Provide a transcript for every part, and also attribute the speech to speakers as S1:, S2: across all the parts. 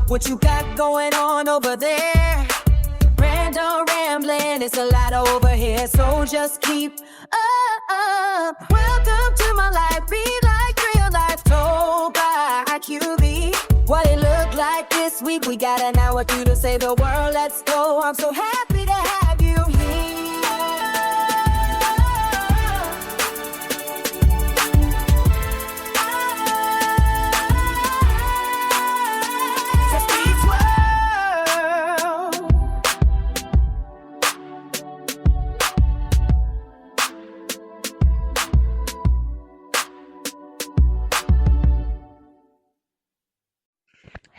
S1: What you got going on over there? Random rambling, it's a lot over here, so just keep up. Welcome to my life, be like real life, told by QV. What it look like this week, we got an hour with you to save the world, let's go. I'm so happy to have you here.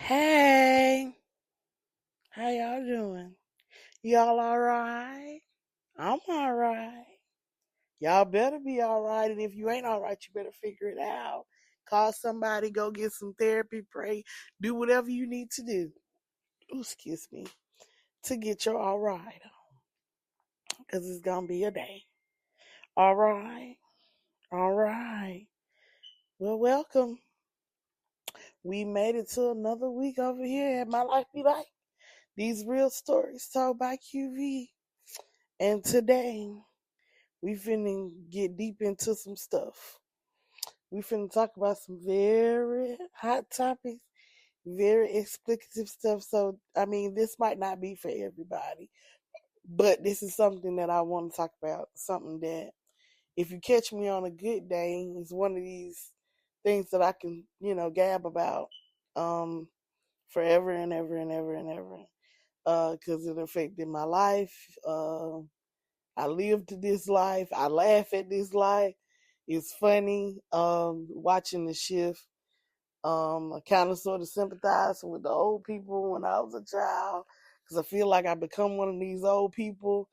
S2: Hey, how y'all doing? Y'all alright? I'm alright. Y'all better be alright, and if you ain't alright, you better figure it out. Call somebody, go get some therapy, pray, do whatever you need to do. Ooh, excuse me. To get your alright on. Because it's gonna be a day. Alright. Alright. Well, welcome. We made it to another week over here at My Life Be Like. These real stories told by QV. And today, we finna get deep into some stuff. We finna talk about some very hot topics, very explicative stuff. So, this might not be for everybody, but this is something that I want to talk about. Something that, if you catch me on a good day, is one of these things that I can, gab about forever and ever and ever and ever. Because it affected my life. I lived this life. I laugh at this life. It's funny watching the shift. I kind of sort of sympathize with the old people when I was a child, because I feel like I become one of these old people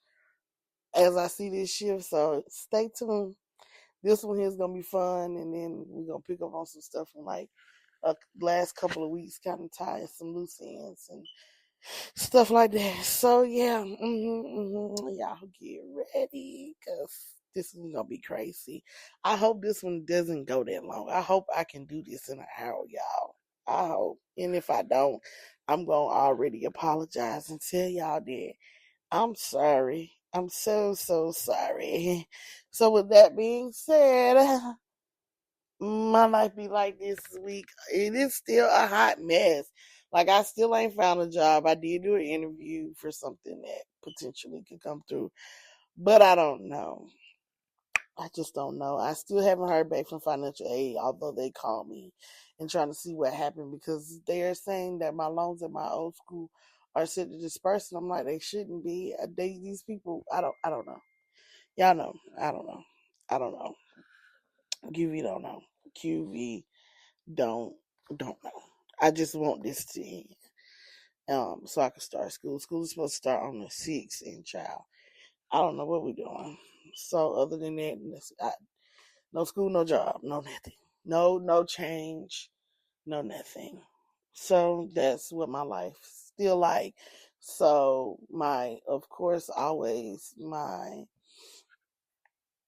S2: as I see this shift. So stay tuned. This one here is going to be fun, and then we're going to pick up on some stuff from like last couple of weeks, kind of tie some loose ends and stuff like that. So yeah, y'all get ready, because this is gonna be crazy. I hope this one doesn't go that long. I hope I can do this in an hour, y'all. I hope. And if I don't, I'm gonna already apologize and tell y'all that I'm sorry. I'm so sorry. So with that being said, my life be like this week. It is still a hot mess. Like, I still ain't found a job. I did do an interview for something that potentially could come through, but I don't know. I just don't know. I still haven't heard back from financial aid, although they called me and trying to see what happened, because they are saying that my loans at my old school are set to disperse. And I'm like, they shouldn't be. These people, I don't know. Y'all know. I don't know. QV don't know. QV don't know. I just want this to end. So I can start school. School is supposed to start on the 6th, and child, I don't know what we're doing. So other than that, no school, no job, no nothing. No change, no nothing. So that's what my life still like. So of course, always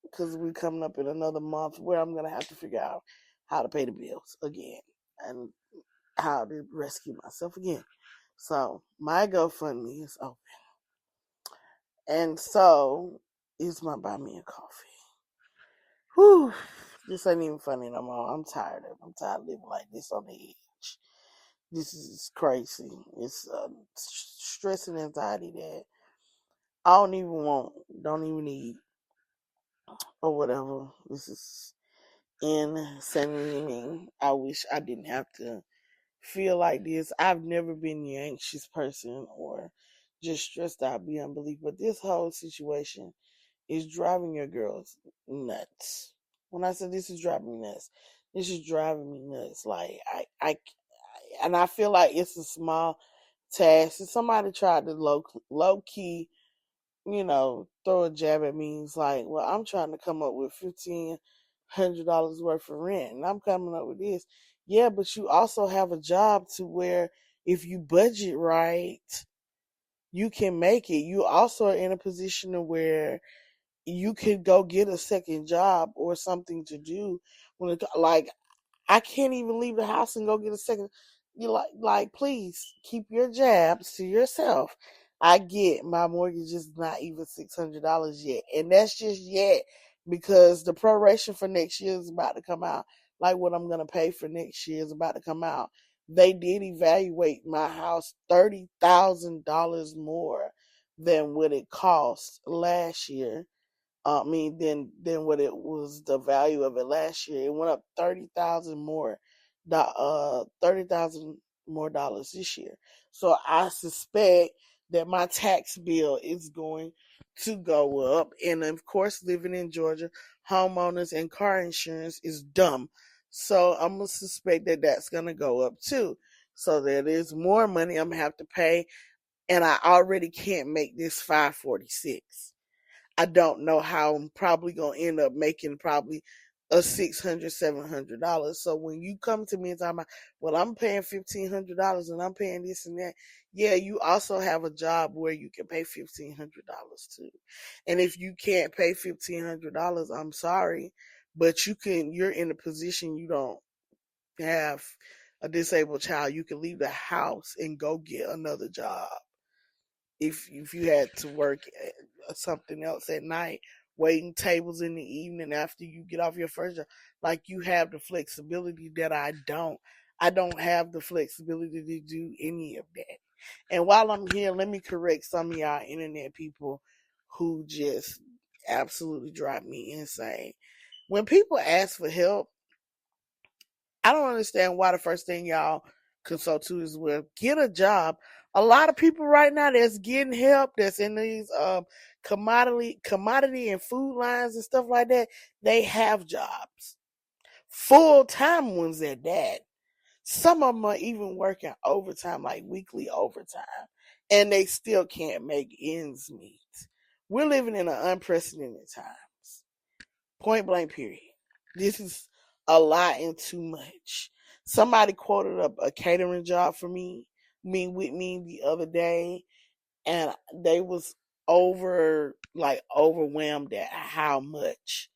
S2: because we're coming up in another month where I'm going to have to figure out how to pay the bills again and how to rescue myself again. So my GoFundMe is open. And so it's my buy me a coffee. Whew. This ain't even funny no more. I'm tired of it. I'm tired of living like this on the edge. This is crazy. It's stress and anxiety that I don't even need, or whatever. This is insanity. I wish I didn't have to feel like this. I've never been the anxious person or just stressed out beyond belief, but this whole situation is driving your girls nuts. When I said this is driving me nuts, this is driving me nuts. Like I feel like it's a small task. If somebody tried to low key, throw a jab at me, it's like, well, I'm trying to come up with $1,500 worth of rent, and I'm coming up with this. Yeah, but you also have a job to where if you budget right, you can make it. You also are in a position to where you could go get a second job or something to do. Like, I can't even leave the house and go get a second. you like please keep your jabs to yourself. I get my mortgage is not even $600 yet, and that's just yet because the proration for next year is about to come out. Like what I'm gonna pay for next year is about to come out. They did evaluate my house $30,000 more than what it cost last year. I mean, than what it was the value of it last year. It went up 30,000 more, 30,000 more dollars this year. So I suspect that my tax bill is going to go up. And of course, living in Georgia, homeowners and car insurance is dumb. So I'm gonna suspect that that's gonna go up too. So there is more money I'm gonna have to pay, and I already can't make this 546. I don't know how I'm probably gonna end up making probably a $600, $700. So when you come to me and talk about, well, I'm paying $1,500 and I'm paying this and that, yeah, you also have a job where you can pay $1,500 too. And if you can't pay $1,500, I'm sorry, but you're in a position you don't have a disabled child. You can leave the house and go get another job if you had to work something else at night, waiting tables in the evening after you get off your first job. Like you have the flexibility that I don't. I don't have the flexibility to do any of that. And while I'm here, let me correct some of y'all internet people who just absolutely drive me insane. When people ask for help, I don't understand why the first thing y'all consult to is, well, get a job. A lot of people right now that's getting help, that's in these commodity and food lines and stuff like that, they have jobs. Full-time ones at that. Some of them are even working overtime, like weekly overtime, and they still can't make ends meet. We're living in an unprecedented times. Point blank, period. This is a lot and too much. Somebody quoted up a catering job for with me the other day, and they was overwhelmed at how much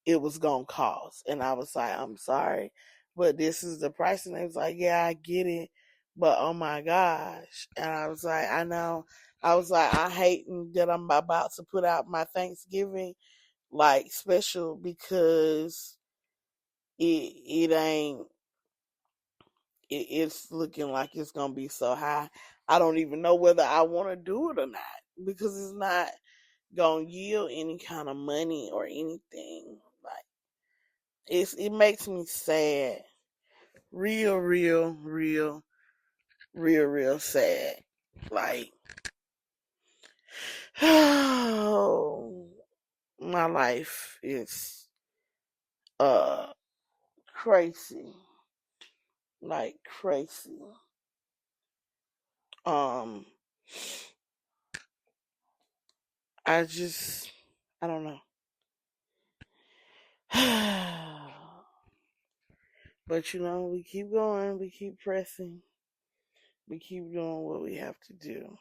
S2: it was gonna cost. And I was like, I'm sorry, but this is the price. And they was like, yeah, I get it, but oh my gosh. And I was like, I know. I was like, I hate that I'm about to put out my Thanksgiving like special because it ain't it's looking like it's gonna be so high. I don't even know whether I want to do it or not because it's not gonna yield any kind of money or anything. Like it makes me sad, real sad. Like oh, my life is uh crazy, like crazy. Um, I just, I don't know. But we keep going, we keep pressing, we keep doing what we have to do.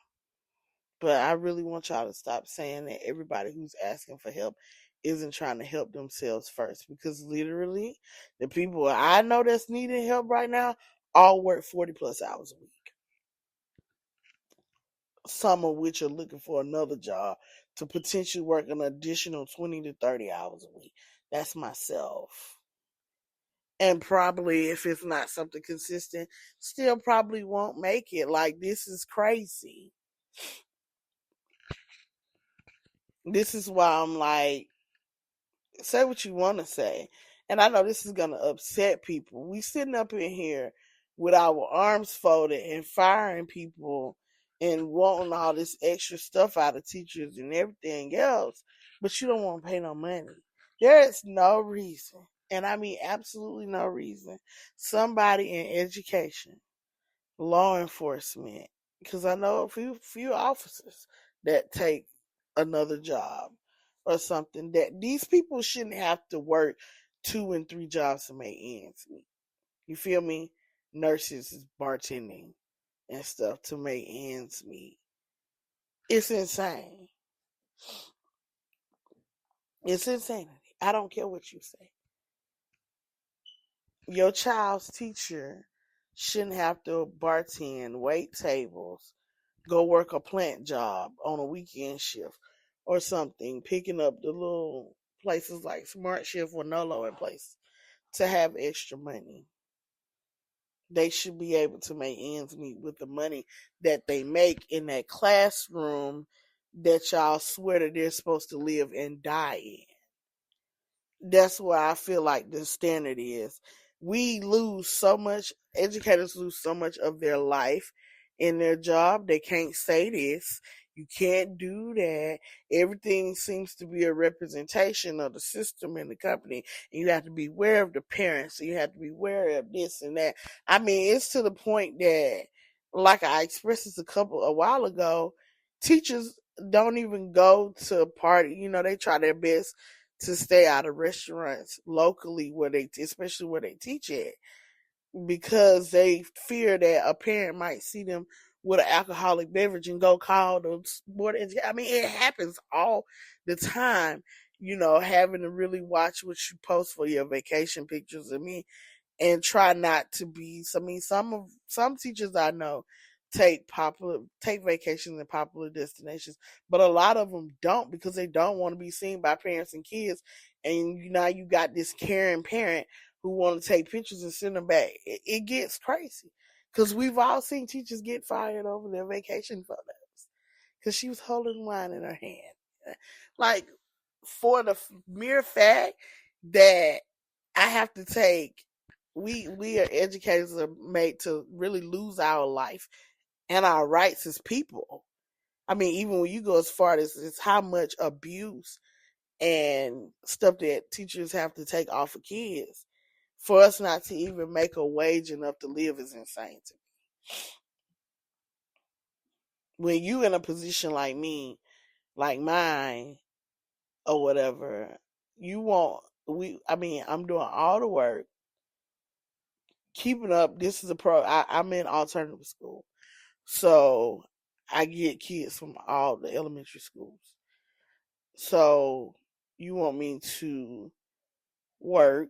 S2: But I really want y'all to stop saying that everybody who's asking for help isn't trying to help themselves first. Because literally, the people I know that's needing help right now all work 40 plus hours a week. Some of which are looking for another job to potentially work an additional 20 to 30 hours a week. That's myself. And probably if it's not something consistent, still probably won't make it. Like, this is crazy. This is why I'm like, say what you want to say. And I know this is going to upset people. We sitting up in here with our arms folded and firing people and wanting all this extra stuff out of teachers and everything else, but you don't want to pay no money. There is no reason, and I mean absolutely no reason, somebody in education, law enforcement, because I know a few officers that take another job or something, that these people shouldn't have to work 2 and 3 jobs to make ends meet. You feel me? Nurses is bartending and stuff to make ends meet. It's insane. It's insanity. I don't care what you say. Your child's teacher shouldn't have to bartend, wait tables, go work a plant job on a weekend shift or something, picking up the little places like Smart Shift or Nolo in place to have extra money. They should be able to make ends meet with the money that they make in that classroom that y'all swear that they're supposed to live and die in. That's where I feel like the standard is. We lose so much, educators lose so much of their life in their job. They can't say this. You can't do that. Everything seems to be a representation of the system and the company. And you have to be aware of the parents. You have to be aware of this and that. I mean, it's to the point that, like I expressed this a while ago, teachers don't even go to a party. You know, they try their best to stay out of restaurants locally especially where they teach at, because they fear that a parent might see them with an alcoholic beverage and go call the board. I mean, it happens all the time. You know, having to really watch what you post for your vacation pictures of me and try not to be. I mean, some teachers I know take vacations in popular destinations, but a lot of them don't because they don't want to be seen by parents and kids. And now you got this caring parent who want to take pictures and send them back. It gets crazy because we've all seen teachers get fired over their vacation photos because she was holding wine in her hand, like for the mere fact that I have to take. We are educators are made to really lose our life and our rights as people. I mean, even when you go as far as it's how much abuse and stuff that teachers have to take off of kids for us not to even make a wage enough to live is insane to me. When you in a position like me, like mine, or whatever, you want I mean, I'm doing all the work, keeping up. This is I'm in alternative school. So I get kids from all the elementary schools. So you want me to work,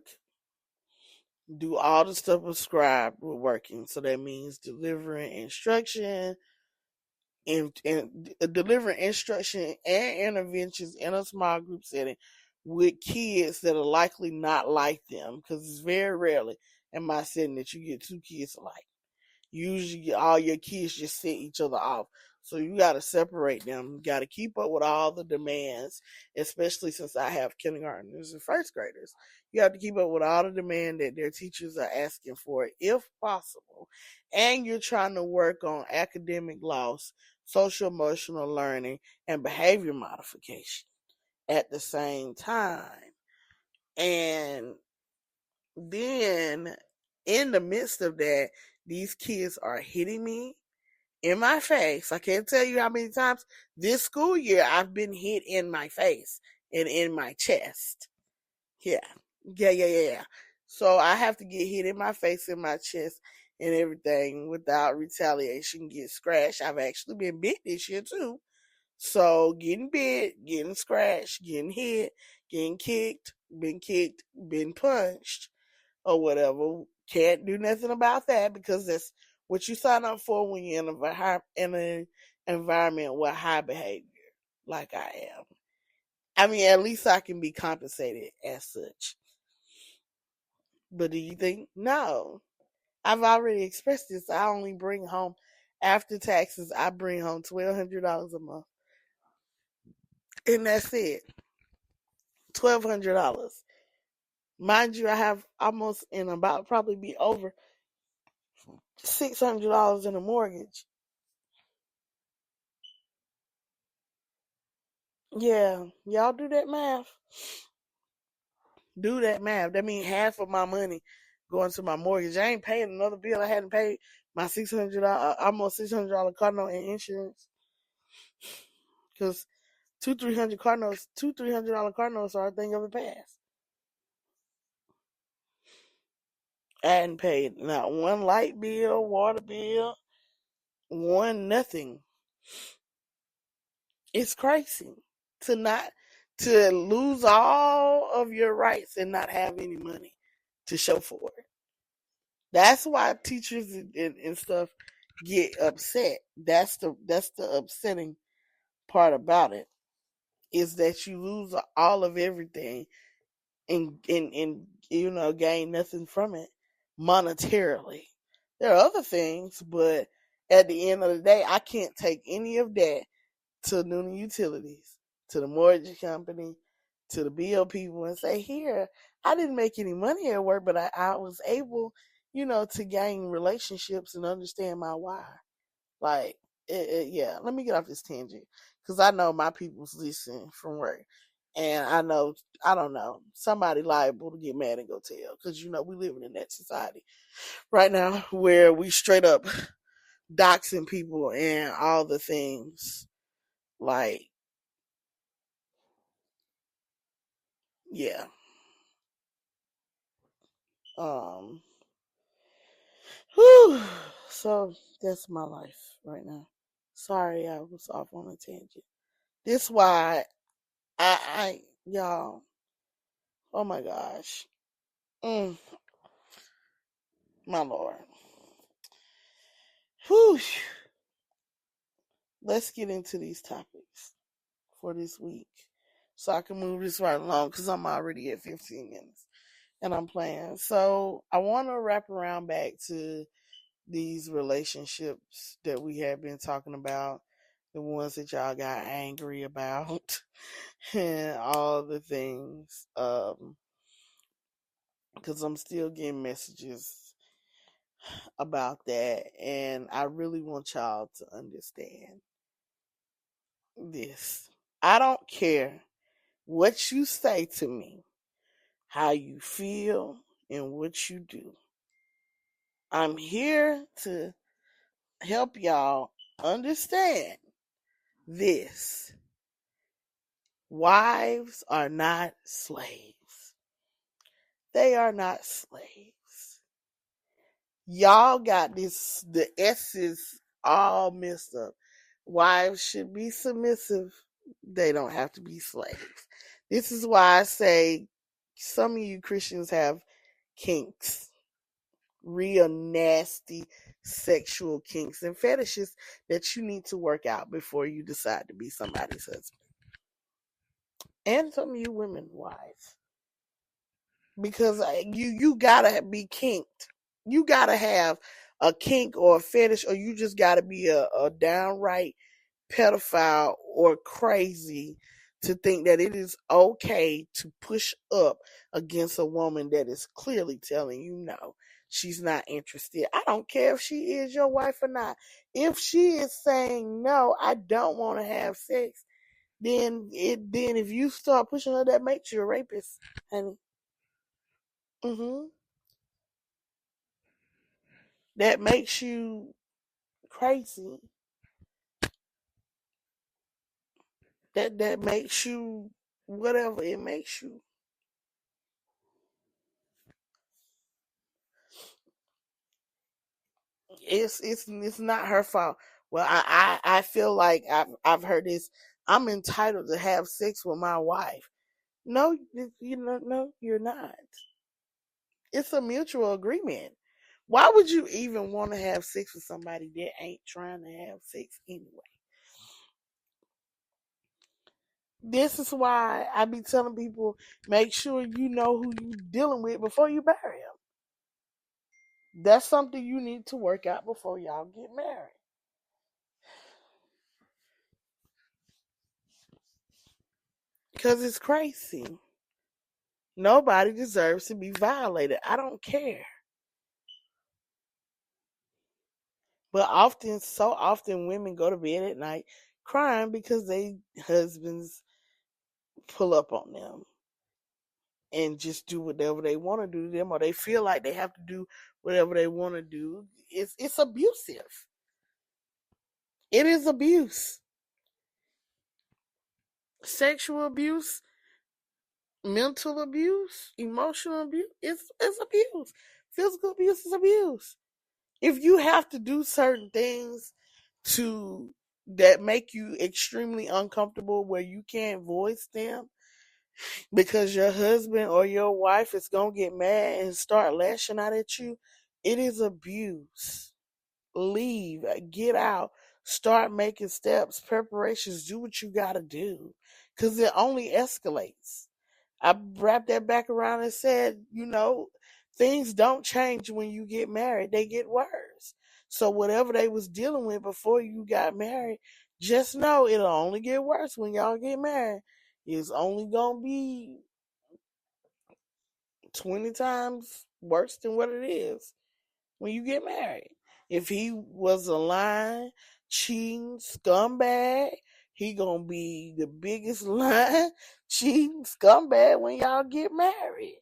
S2: do all the stuff prescribed with working. So that means delivering instruction and delivering instruction and interventions in a small group setting with kids that are likely not like them. Because it's very rarely in my setting that you get two kids alike. Usually all your kids just set each other off. So you got to separate them. You got to keep up with all the demands, especially since I have kindergartners and first graders. You have to keep up with all the demand that their teachers are asking for, if possible. And you're trying to work on academic loss, social emotional learning, and behavior modification at the same time. And then in the midst of that, these kids are hitting me in my face. I can't tell you how many times this school year I've been hit in my face and in my chest. Yeah. So I have to get hit in my face, in my chest, and everything without retaliation, get scratched. I've actually been bit this year too. So getting bit, getting scratched, getting hit, getting kicked, been punched, or whatever. Can't do nothing about that because that's what you sign up for when you're in an environment with high behavior, like I am. I mean, at least I can be compensated as such. But do you think? No. I've already expressed this. I only bring home, after taxes, I bring home $1,200 a month. And that's it. $1,200. Mind you, I have almost and about probably be over $600 in a mortgage. Yeah, y'all do that math. Do that math. That means half of my money going to my mortgage. I ain't paying another bill. I hadn't paid my $600, almost $600 car note and insurance. Because $200-$300 car notes are a thing of the past. I hadn't paid not one light bill, water bill, one nothing. It's crazy to lose all of your rights and not have any money to show for it. That's why teachers and stuff get upset. That's the upsetting part about it, is that you lose all of everything and gain nothing from it monetarily. There are other things, but at the end of the day, I can't take any of that to Noonan Utilities, to the mortgage company, to the bill people and say, here, I didn't make any money at work, but I was able, to gain relationships and understand my why. Like, yeah, let me get off this tangent because I know my people's listening from work. And I know, I don't know, somebody liable to get mad and go tell because, we living in that society right now where we straight up doxing people and all the things. Like, yeah. Um, whew. So that's my life right now. Sorry, I was off on a tangent. This why y'all, oh my gosh. Mm, my Lord. Whew. Let's get into these topics for this week so I can move this right along because I'm already at 15 minutes and I'm playing. So I want to wrap around back to these relationships that we have been talking about, the ones that y'all got angry about, and all the things. Because I'm still getting messages about that, and I really want y'all to understand this. I don't care what you say to me, how you feel, and what you do. I'm here to help y'all understand this. Wives are not slaves. They are not slaves. Y'all got the S's all messed up. Wives should be submissive. They don't have to be slaves. This is why I say some of you Christians have kinks, real nasty sexual kinks and fetishes that you need to work out before you decide to be somebody's husband. And some of you women wives. Because you gotta be kinked. You gotta have a kink or a fetish, or you just gotta be a downright pedophile or crazy to think that it is okay to push up against a woman that is clearly telling you no, she's not interested. I don't care if she is your wife or not. If she is saying no, I don't want to have sex, then if you start pushing her, that makes you a rapist, honey. Mm-hmm. That makes you crazy. That makes you whatever it makes you. It's not her fault. Well, I feel like I've heard this. I'm entitled to have sex with my wife. No, no, you're not. It's a mutual agreement. Why would you even want to have sex with somebody that ain't trying to have sex anyway? This is why I be telling people, make sure you know who you dealing with before you marry them. That's something you need to work out before y'all get married. Because it's crazy. Nobody deserves to be violated. I don't care. But so often women go to bed at night crying because they husbands pull up on them and just do whatever they want to do to them, or they feel like they have to do whatever they want to do. It's abusive. It is abuse. Sexual abuse, mental abuse, emotional abuse. It's abuse. Physical abuse is abuse. If you have to do certain things to that make you extremely uncomfortable where you can't voice them because your husband or your wife is gonna get mad and start lashing out at you, It is abuse. Leave, get out, start making steps, preparations, do what you gotta do. Cause it only escalates. I wrapped that back around and said, things don't change when you get married. They get worse. So whatever they was dealing with before you got married, just know it'll only get worse when y'all get married. It's only gonna be 20 times worse than what it is when you get married. If he was a lying, cheating scumbag, he gonna be the biggest lying, cheating scumbag when y'all get married.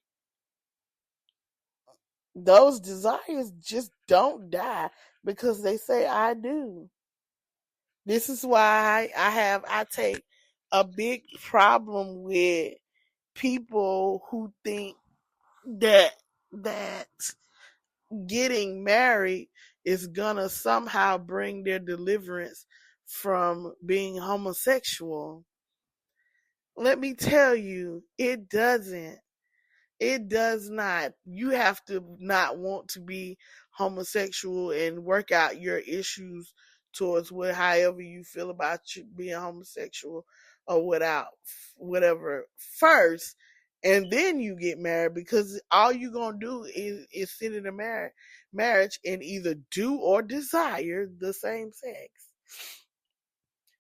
S2: Those desires just don't die because they say I do. This is why I take a big problem with people who think that getting married is gonna somehow bring their deliverance from being homosexual. Let me tell you, it doesn't. It does not. You have to not want to be homosexual and work out your issues towards however you feel about you being homosexual or whatever first, and then you get married, because all you're gonna do is sit in a marriage and either do or desire the same sex.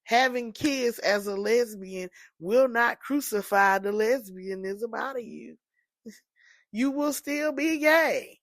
S2: Having kids as a lesbian will not crucify the lesbianism out of you. You will still be gay.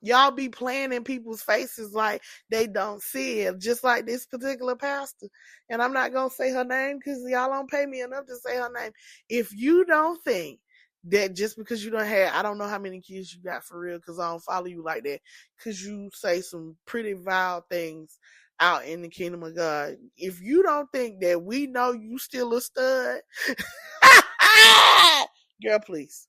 S2: Y'all be playing in people's faces like they don't see it, just like this particular pastor. And I'm not going to say her name because y'all don't pay me enough to say her name. If you don't think that just because you don't have, I don't know how many kids you got for real because I don't follow you like that, because you say some pretty vile things out in the kingdom of God. If you don't think that we know you still a stud, girl, please.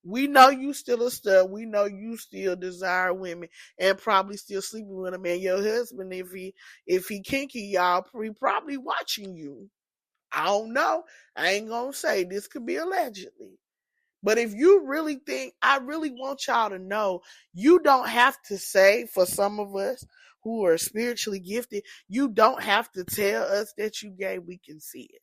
S2: We know you still a stud. We know you still desire women and probably still sleeping with them. And your husband, if he kinky, y'all, he probably watching you. I don't know. I ain't gonna say. This could be allegedly. But if you really think, I really want y'all to know, you don't have to say, for some of us who are spiritually gifted, you don't have to tell us that you gay. We can see it.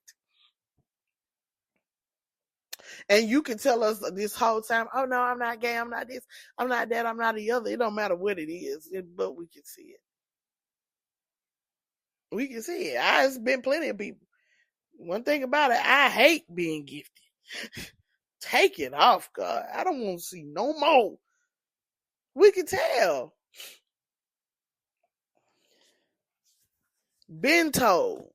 S2: And you can tell us this whole time, oh no, I'm not gay, I'm not this, I'm not that, I'm not the other. It don't matter what it is, but we can see it. We can see it. It's been plenty of people. One thing about it, I hate being gifted. Take it off, God. I don't want to see no more. We can tell. Been told.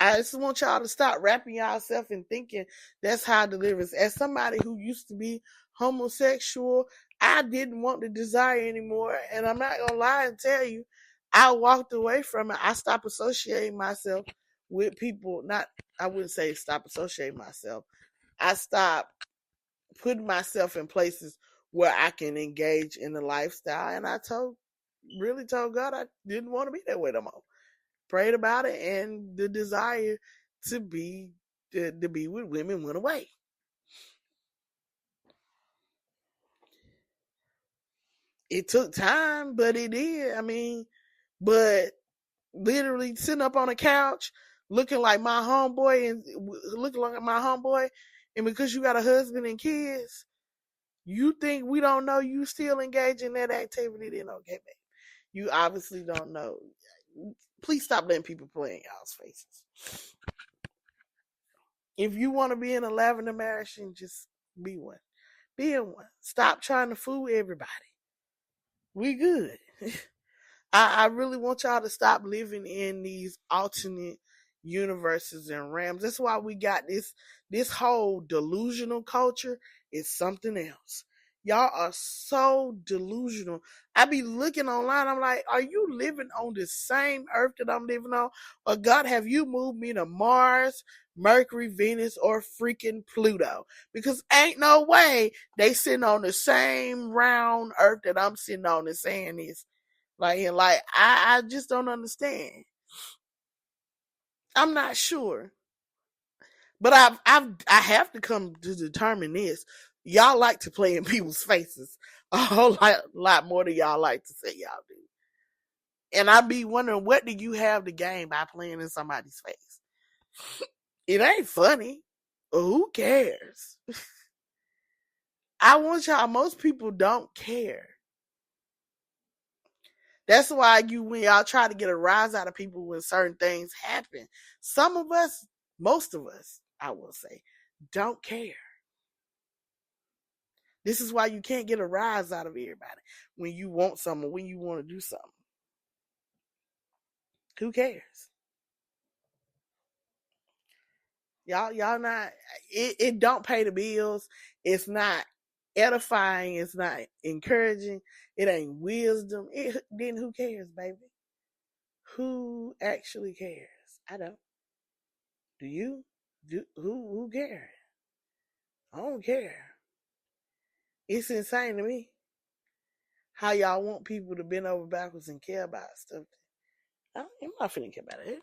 S2: I just want y'all to stop wrapping yourself and thinking that's how deliverance. As somebody who used to be homosexual, I didn't want the desire anymore. And I'm not going to lie and tell you, I walked away from it. I stopped associating myself with people. I wouldn't say stop associating myself. I stopped putting myself in places where I can engage in the lifestyle. And I really told God I didn't want to be that way no more. Prayed about it, and the desire to be with women went away. It took time, but it did. I mean, but literally sitting up on a couch looking like my homeboy and because you got a husband and kids, you think we don't know you still engage in that activity? Then okay, baby. You obviously don't know. Please stop letting people play in y'all's faces. If you want to be in a lavender marriage, then just be one. Be in one. Stop trying to fool everybody. We good. I really want y'all to stop living in these alternate universes and realms. That's why we got this whole delusional culture is something else. Y'all are so delusional. I be looking online, I'm like, are you living on the same earth that I'm living on? Or God, have you moved me to Mars, Mercury, Venus, or freaking Pluto? Because ain't no way they sitting on the same round earth that I'm sitting on and saying this. I just don't understand. I'm not sure. But I have to come to determine this. Y'all like to play in people's faces a whole lot more than y'all like to say y'all do. And I be wondering, what do you have to gain by playing in somebody's face? It ain't funny. Who cares? I want y'all, most people don't care. That's why when y'all try to get a rise out of people when certain things happen, some of us, most of us, I will say, don't care. This is why you can't get a rise out of everybody when you want something, when you want to do something. Who cares? Y'all not, it don't pay the bills. It's not edifying. It's not encouraging. It ain't wisdom. Then who cares, baby? Who actually cares? I don't. Do you? Who cares? I don't care. It's insane to me how y'all want people to bend over backwards and care about stuff. I'm not finna care about it.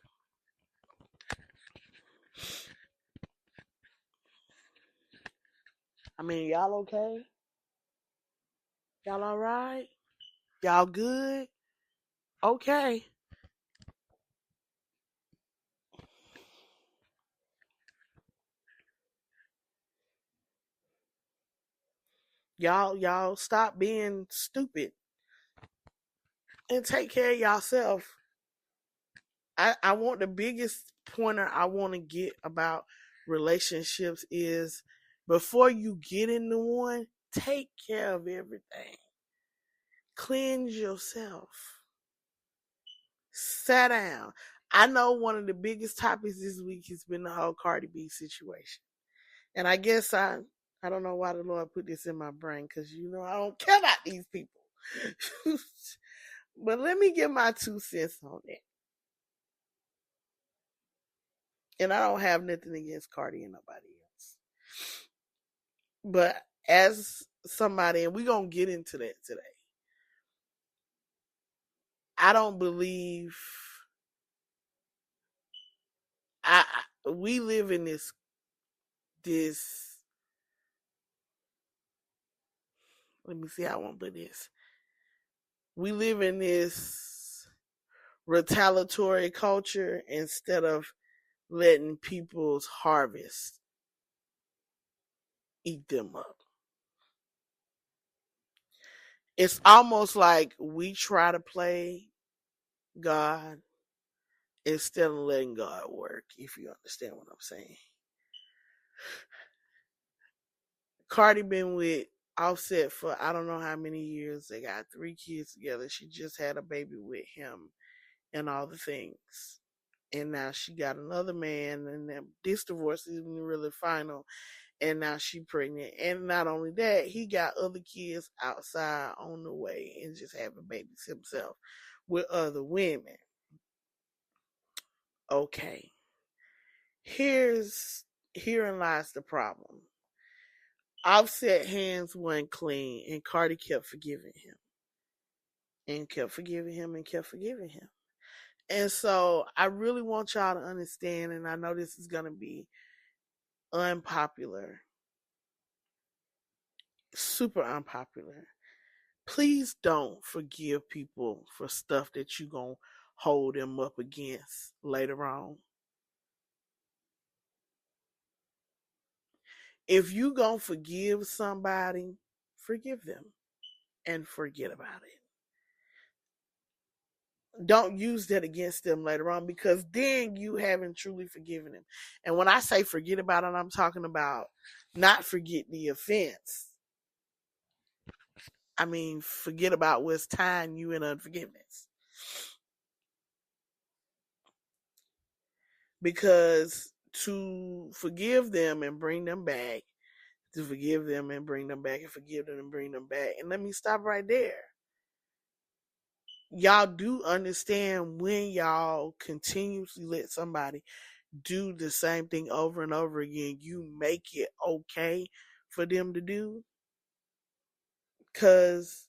S2: I mean, y'all okay? Y'all all right? Y'all good? Okay. Y'all stop being stupid and take care of yourself. I want the biggest pointer I want to get about relationships is before you get into one, take care of everything. Cleanse yourself. Sit down. I know one of the biggest topics this week has been the whole Cardi B situation. And I guess I don't know why the Lord put this in my brain, because I don't care about these people. But let me give my 2 cents on it. And I don't have nothing against Cardi and nobody else. But as somebody, and we're going to get into that today, I don't believe we live in this let me see how I want to put this. We live in this retaliatory culture instead of letting people's harvest eat them up. It's almost like we try to play God instead of letting God work, if you understand what I'm saying. Cardi been with Offset for I don't know how many years. They got 3 kids together. She just had a baby with him and all the things. And now she got another man, and this divorce isn't really final. And now she pregnant. And not only that, he got other kids outside on the way and just having babies himself with other women. Okay. Herein lies the problem. Offset hands weren't clean, and Cardi kept forgiving him. And kept forgiving him and kept forgiving him. And so I really want y'all to understand, and I know this is going to be unpopular, super unpopular. Please don't forgive people for stuff that you're going to hold them up against later on. If you going to forgive somebody, forgive them and forget about it. Don't use that against them later on, because then you haven't truly forgiven them. And when I say forget about it, I'm talking about not forget the offense. I mean, forget about what's tying you in unforgiveness. Because to forgive them and bring them back, to forgive them and bring them back, and forgive them and bring them back. And let me stop right there. Y'all do understand when y'all continuously let somebody do the same thing over and over again, you make it okay for them to do? Because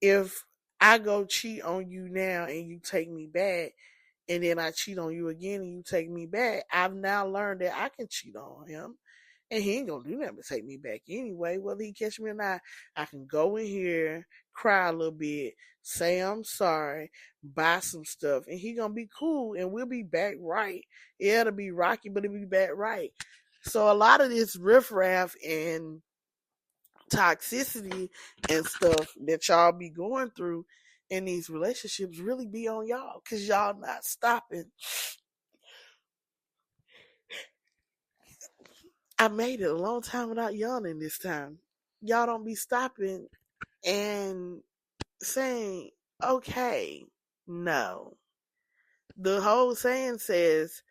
S2: if I go cheat on you now and you take me back, and then I cheat on you again and you take me back, I've now learned that I can cheat on him. And he ain't gonna do nothing but take me back anyway. Whether he catch me or not, I can go in here, cry a little bit, say I'm sorry, buy some stuff, and he gonna be cool, and we'll be back right. Yeah, it'll be rocky, but it'll be back right. So a lot of this riffraff and toxicity and stuff that y'all be going through in these relationships really be on y'all, because y'all not stopping. I made it a long time without yawning this time. Y'all don't be stopping and saying, okay, no. The whole saying says,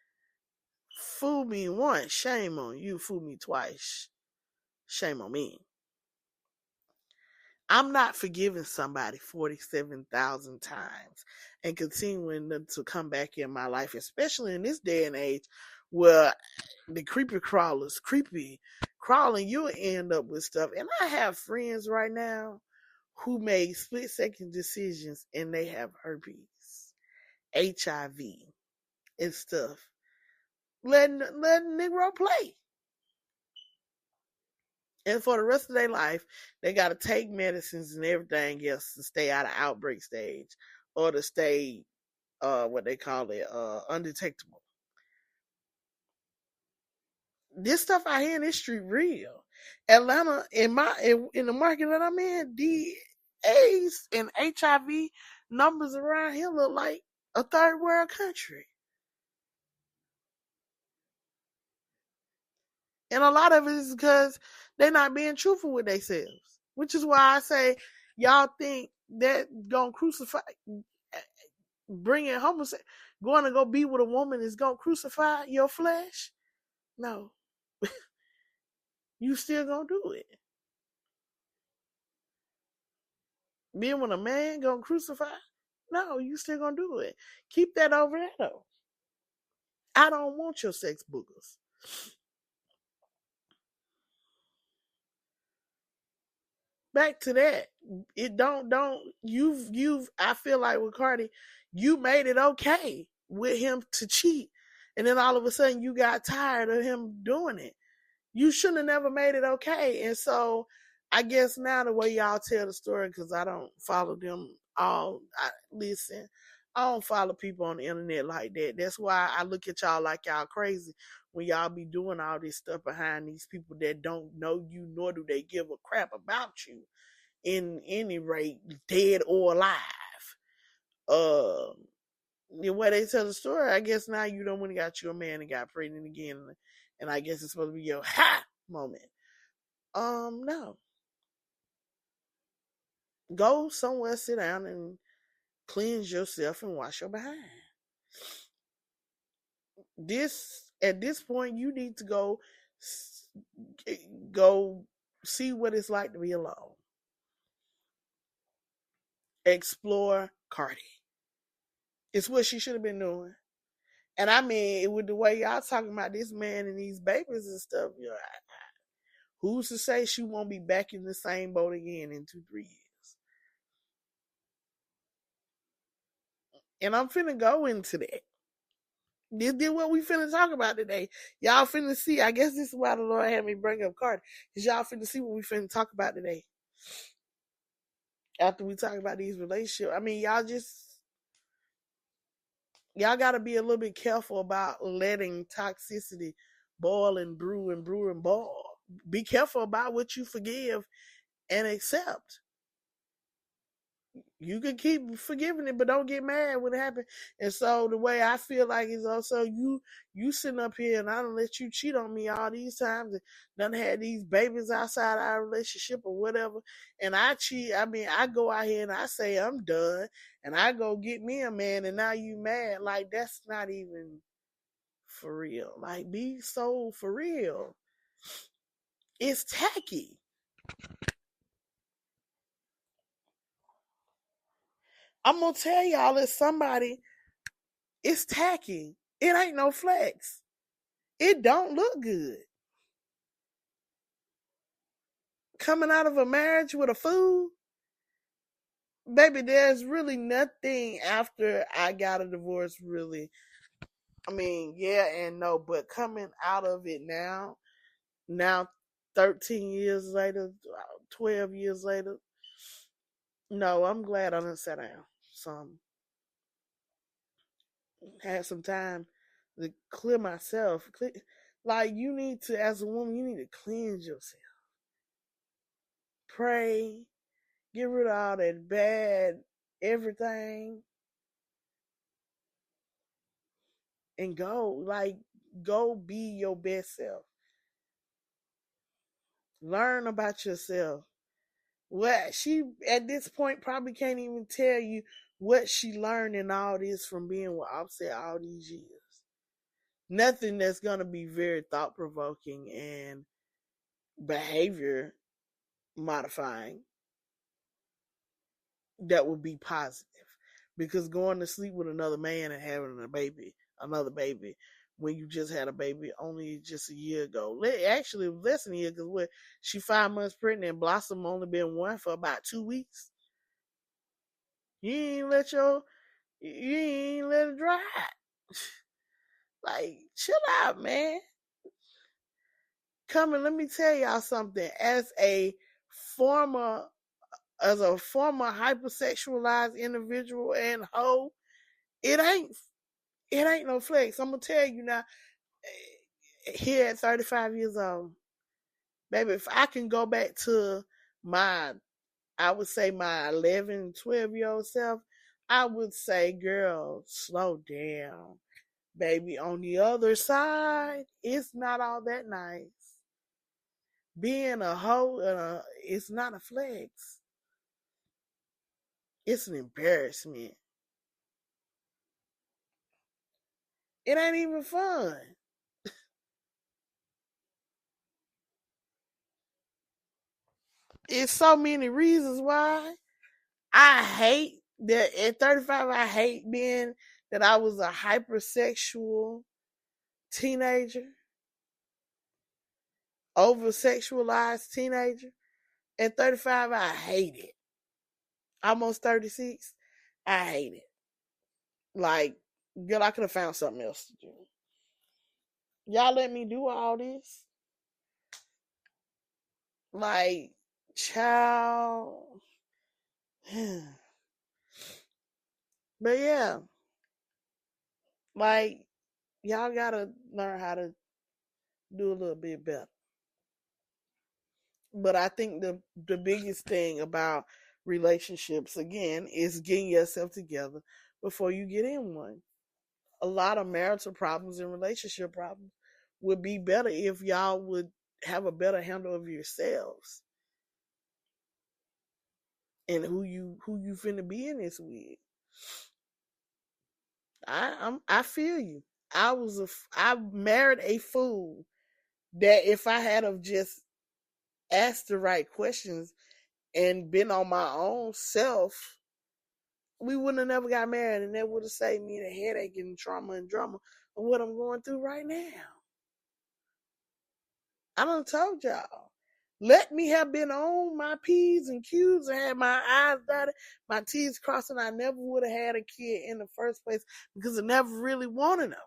S2: fool me once, shame on you. Fool me twice, shame on me. I'm not forgiving somebody 47,000 times and continuing to come back in my life, especially in this day and age where the creepy crawlers, creepy crawling, you'll end up with stuff. And I have friends right now who made split second decisions and they have herpes, HIV, and stuff. Letting Negro play. And for the rest of their life, they got to take medicines and everything else to stay out of outbreak stage or to stay, what they call it, undetectable. This stuff out here in this street real. Atlanta, in the market that I'm in, the AIDS and HIV numbers around here look like a third world country. And a lot of it is because they're not being truthful with themselves. Which is why I say, y'all think that gonna crucify, bringing homosexual, going to go be with a woman is gonna crucify your flesh? No. You still gonna do it. Being with a man gonna crucify? No, you still gonna do it. Keep that over there though. I don't want your sex boogers. Back to that. It don't you've I feel like with Cardi, you made it okay with him to cheat. And then all of a sudden you got tired of him doing it. You shouldn't have never made it okay. And so I guess now the way y'all tell the story, because I don't follow them all. Listen, I don't follow people on the internet like that. That's why I look at y'all like y'all crazy when y'all be doing all this stuff behind these people that don't know you, nor do they give a crap about you in any rate, dead or alive. The way they tell the story, I guess now you don't when you got you a man and got pregnant again, and I guess it's supposed to be your ha moment. No. Go somewhere, sit down and cleanse yourself and wash your behind. At this point, you need to go see what it's like to be alone. Explore Cardi. It's what she should have been doing. And I mean, with the way y'all talking about this man and these babies and stuff, you know, who's to say she won't be back in the same boat again in 2-3 years? And I'm finna go into that. This is what we finna talk about today. Y'all finna see. I guess this is why the Lord had me bring up Cardi. Because y'all finna see what we finna talk about today. After we talk about these relationships. I mean, y'all gotta be a little bit careful about letting toxicity boil and brew and brew and boil. Be careful about what you forgive and accept. You can keep forgiving it, but don't get mad when it happens. And so the way I feel like is also you sitting up here and I don't let you cheat on me all these times and done had these babies outside our relationship or whatever. And I cheat. I mean, I go out here and I say I'm done and I go get me a man and now you mad. Like, that's not even for real. Like, be so for real. It's tacky. I'm gonna tell y'all, as somebody, it's tacky. It ain't no flex. It don't look good. Coming out of a marriage with a fool, baby, there's really nothing after I got a divorce, really. I mean, yeah and no, but coming out of it now 13 years later, 12 years later, no, I'm glad I done sat down. Some had some time to clear myself. Like, you need to, as a woman, you need to cleanse yourself. Pray, get rid of all that bad everything, and go be your best self. Learn about yourself. What she at this point probably can't even tell you what she learned in all this from being with Offset all these years. Nothing that's gonna be very thought provoking and behavior modifying that would be positive. Because going to sleep with another man and having another baby, when you just had a baby only just a year ago. Actually, it was less than a year, because what, she 5 months pregnant and Blossom only been one for about 2 weeks. You ain't let it dry. Like, chill out, man. Let me tell y'all something. Former as a former hypersexualized individual and hoe, it ain't no flex. I'm gonna tell you now, here at 35 years old, baby, if I can go back to I would say my 11, 12-year-old self, I would say, girl, slow down. Baby, on the other side, it's not all that nice. Being a hoe, it's not a flex. It's an embarrassment. It ain't even fun. It's so many reasons why. I hate that at 35, I hate being that I was a hypersexual teenager, over sexualized teenager. At 35, I hate it. Almost 36, I hate it. Like, girl, I could have found something else to do. Y'all let me do all this? Like, child. But yeah, like, y'all gotta learn how to do a little bit better. But I think the biggest thing about relationships, again, is getting yourself together before you get in one. A lot of marital problems and relationship problems would be better if y'all would have a better handle of yourselves and who you finna be in this with. I feel you. I married a fool that if I had of just asked the right questions and been on my own self, we wouldn't have never got married, and that would have saved me the headache and trauma and drama of what I'm going through right now. I done told y'all. Let me have been on my P's and Q's and had my I's dotted, my T's crossed, and I never would have had a kid in the first place because I never really wanted them.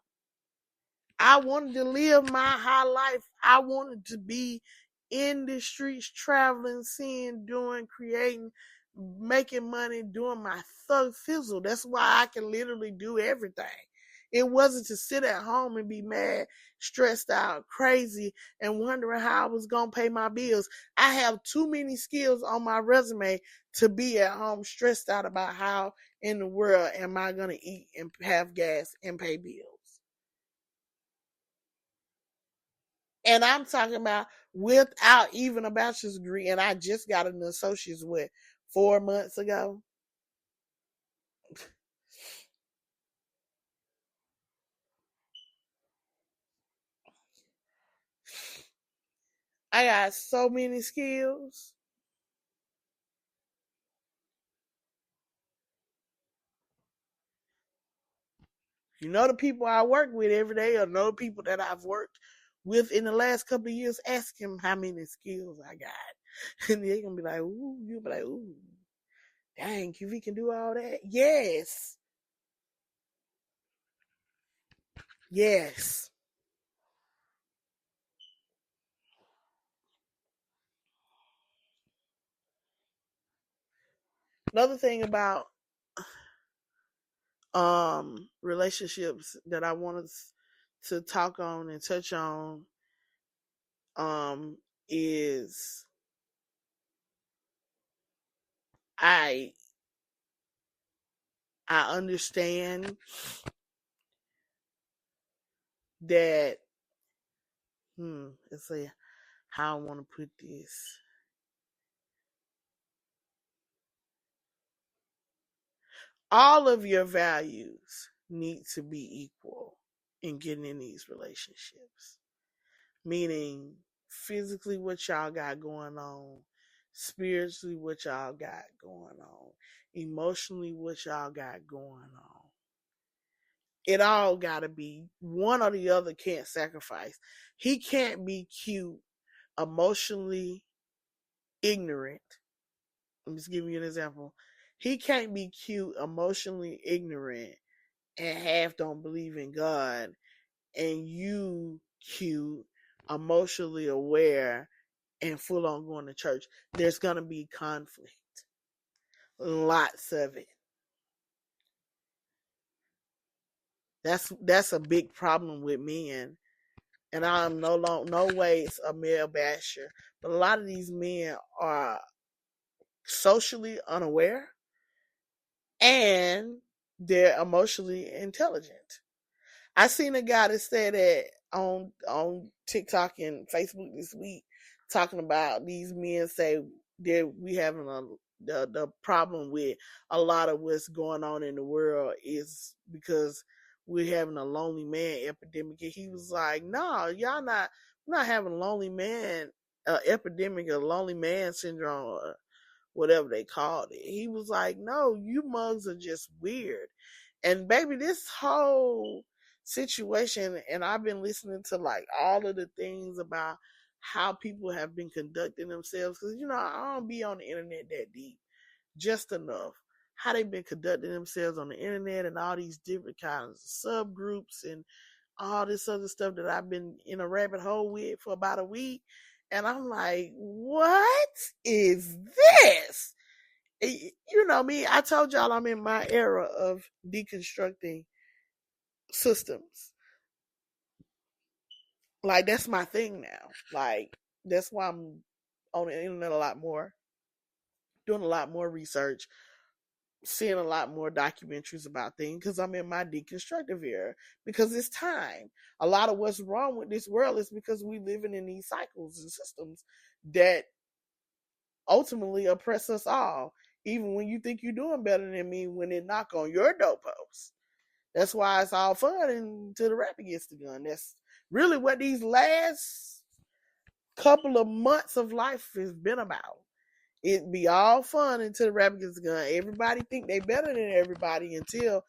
S2: I wanted to live my high life. I wanted to be in the streets, traveling, seeing, doing, creating, making money, doing my thug fizzle. That's why I can literally do everything. It wasn't to sit at home and be mad, stressed out, crazy, and wondering how I was going to pay my bills. I have too many skills on my resume to be at home stressed out about how in the world am I going to eat and have gas and pay bills. And I'm talking about without even a bachelor's degree. And I just got an associate's, 4 months ago? I got so many skills. You know, the people I work with every day, or know the people that I've worked with in the last couple of years, ask them how many skills I got. And they're going to be like, ooh, you'll be like, ooh. dang, QV can do all that? Yes. Yes. Another thing about relationships that I wanted to talk on and touch on is I understand that let's see how I want to put this. All of your values need to be equal in getting in these relationships. Meaning physically what y'all got going on, spiritually what y'all got going on, emotionally what y'all got going on. It all gotta be one or the other can't sacrifice. He can't be cute, emotionally ignorant. I'm just giving you an example. He can't be cute, emotionally ignorant, and half don't believe in God, and you cute, emotionally aware, and full on going to church. There's gonna be conflict. Lots of it. That's a big problem with men. And I'm no ways a male basher. But a lot of these men are socially unaware and they're emotionally intelligent. I seen a guy that said that on TikTok and Facebook this week, talking about these men say that we having the problem with a lot of what's going on in the world is because we're having a lonely man epidemic. And he was like, "No, y'all not having a lonely man epidemic, a lonely man syndrome, or whatever they called it." He was like, "No, you mugs are just weird." And baby, this whole situation, and I've been listening to like all of the things about how people have been conducting themselves, because I don't be on the internet that deep, just enough. How they've been conducting themselves on the internet and all these different kinds of subgroups and all this other stuff that I've been in a rabbit hole with for about a week. And I'm like, what is this? You know me, I told y'all I'm in my era of deconstructing systems. Like, that's my thing now. Like, that's why I'm on the internet a lot more, doing a lot more research, seeing a lot more documentaries about things, because I'm in my deconstructive era, because it's time. A lot of what's wrong with this world is because we living in these cycles and systems that ultimately oppress us all, even when you think you're doing better than me, when it knock on your doorpost. That's why it's all fun until the rapper gets the gun. That's really what these last couple of months of life has been about. It be all fun until the rapper gets the gun. Everybody think they better than everybody until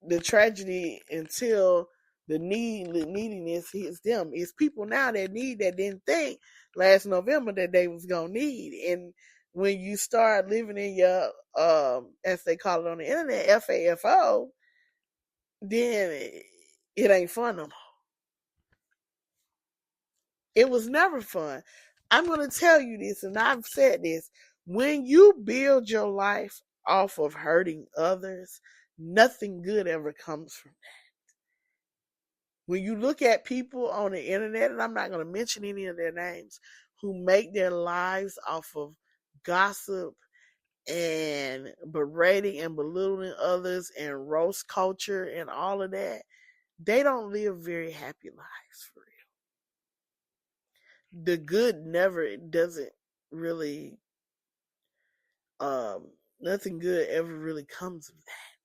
S2: the tragedy, until the neediness hits them. It's people now that need that didn't think last November that they was gonna need. And when you start living in your as they call it on the internet, FAFO, then it ain't fun no more. It was never fun. I'm going to tell you this, and I've said this. When you build your life off of hurting others, nothing good ever comes from that. When you look at people on the internet, and I'm not going to mention any of their names, who make their lives off of gossip and berating and belittling others and roast culture and all of that, they don't live very happy lives, for real. The good never doesn't really nothing good ever really comes of that.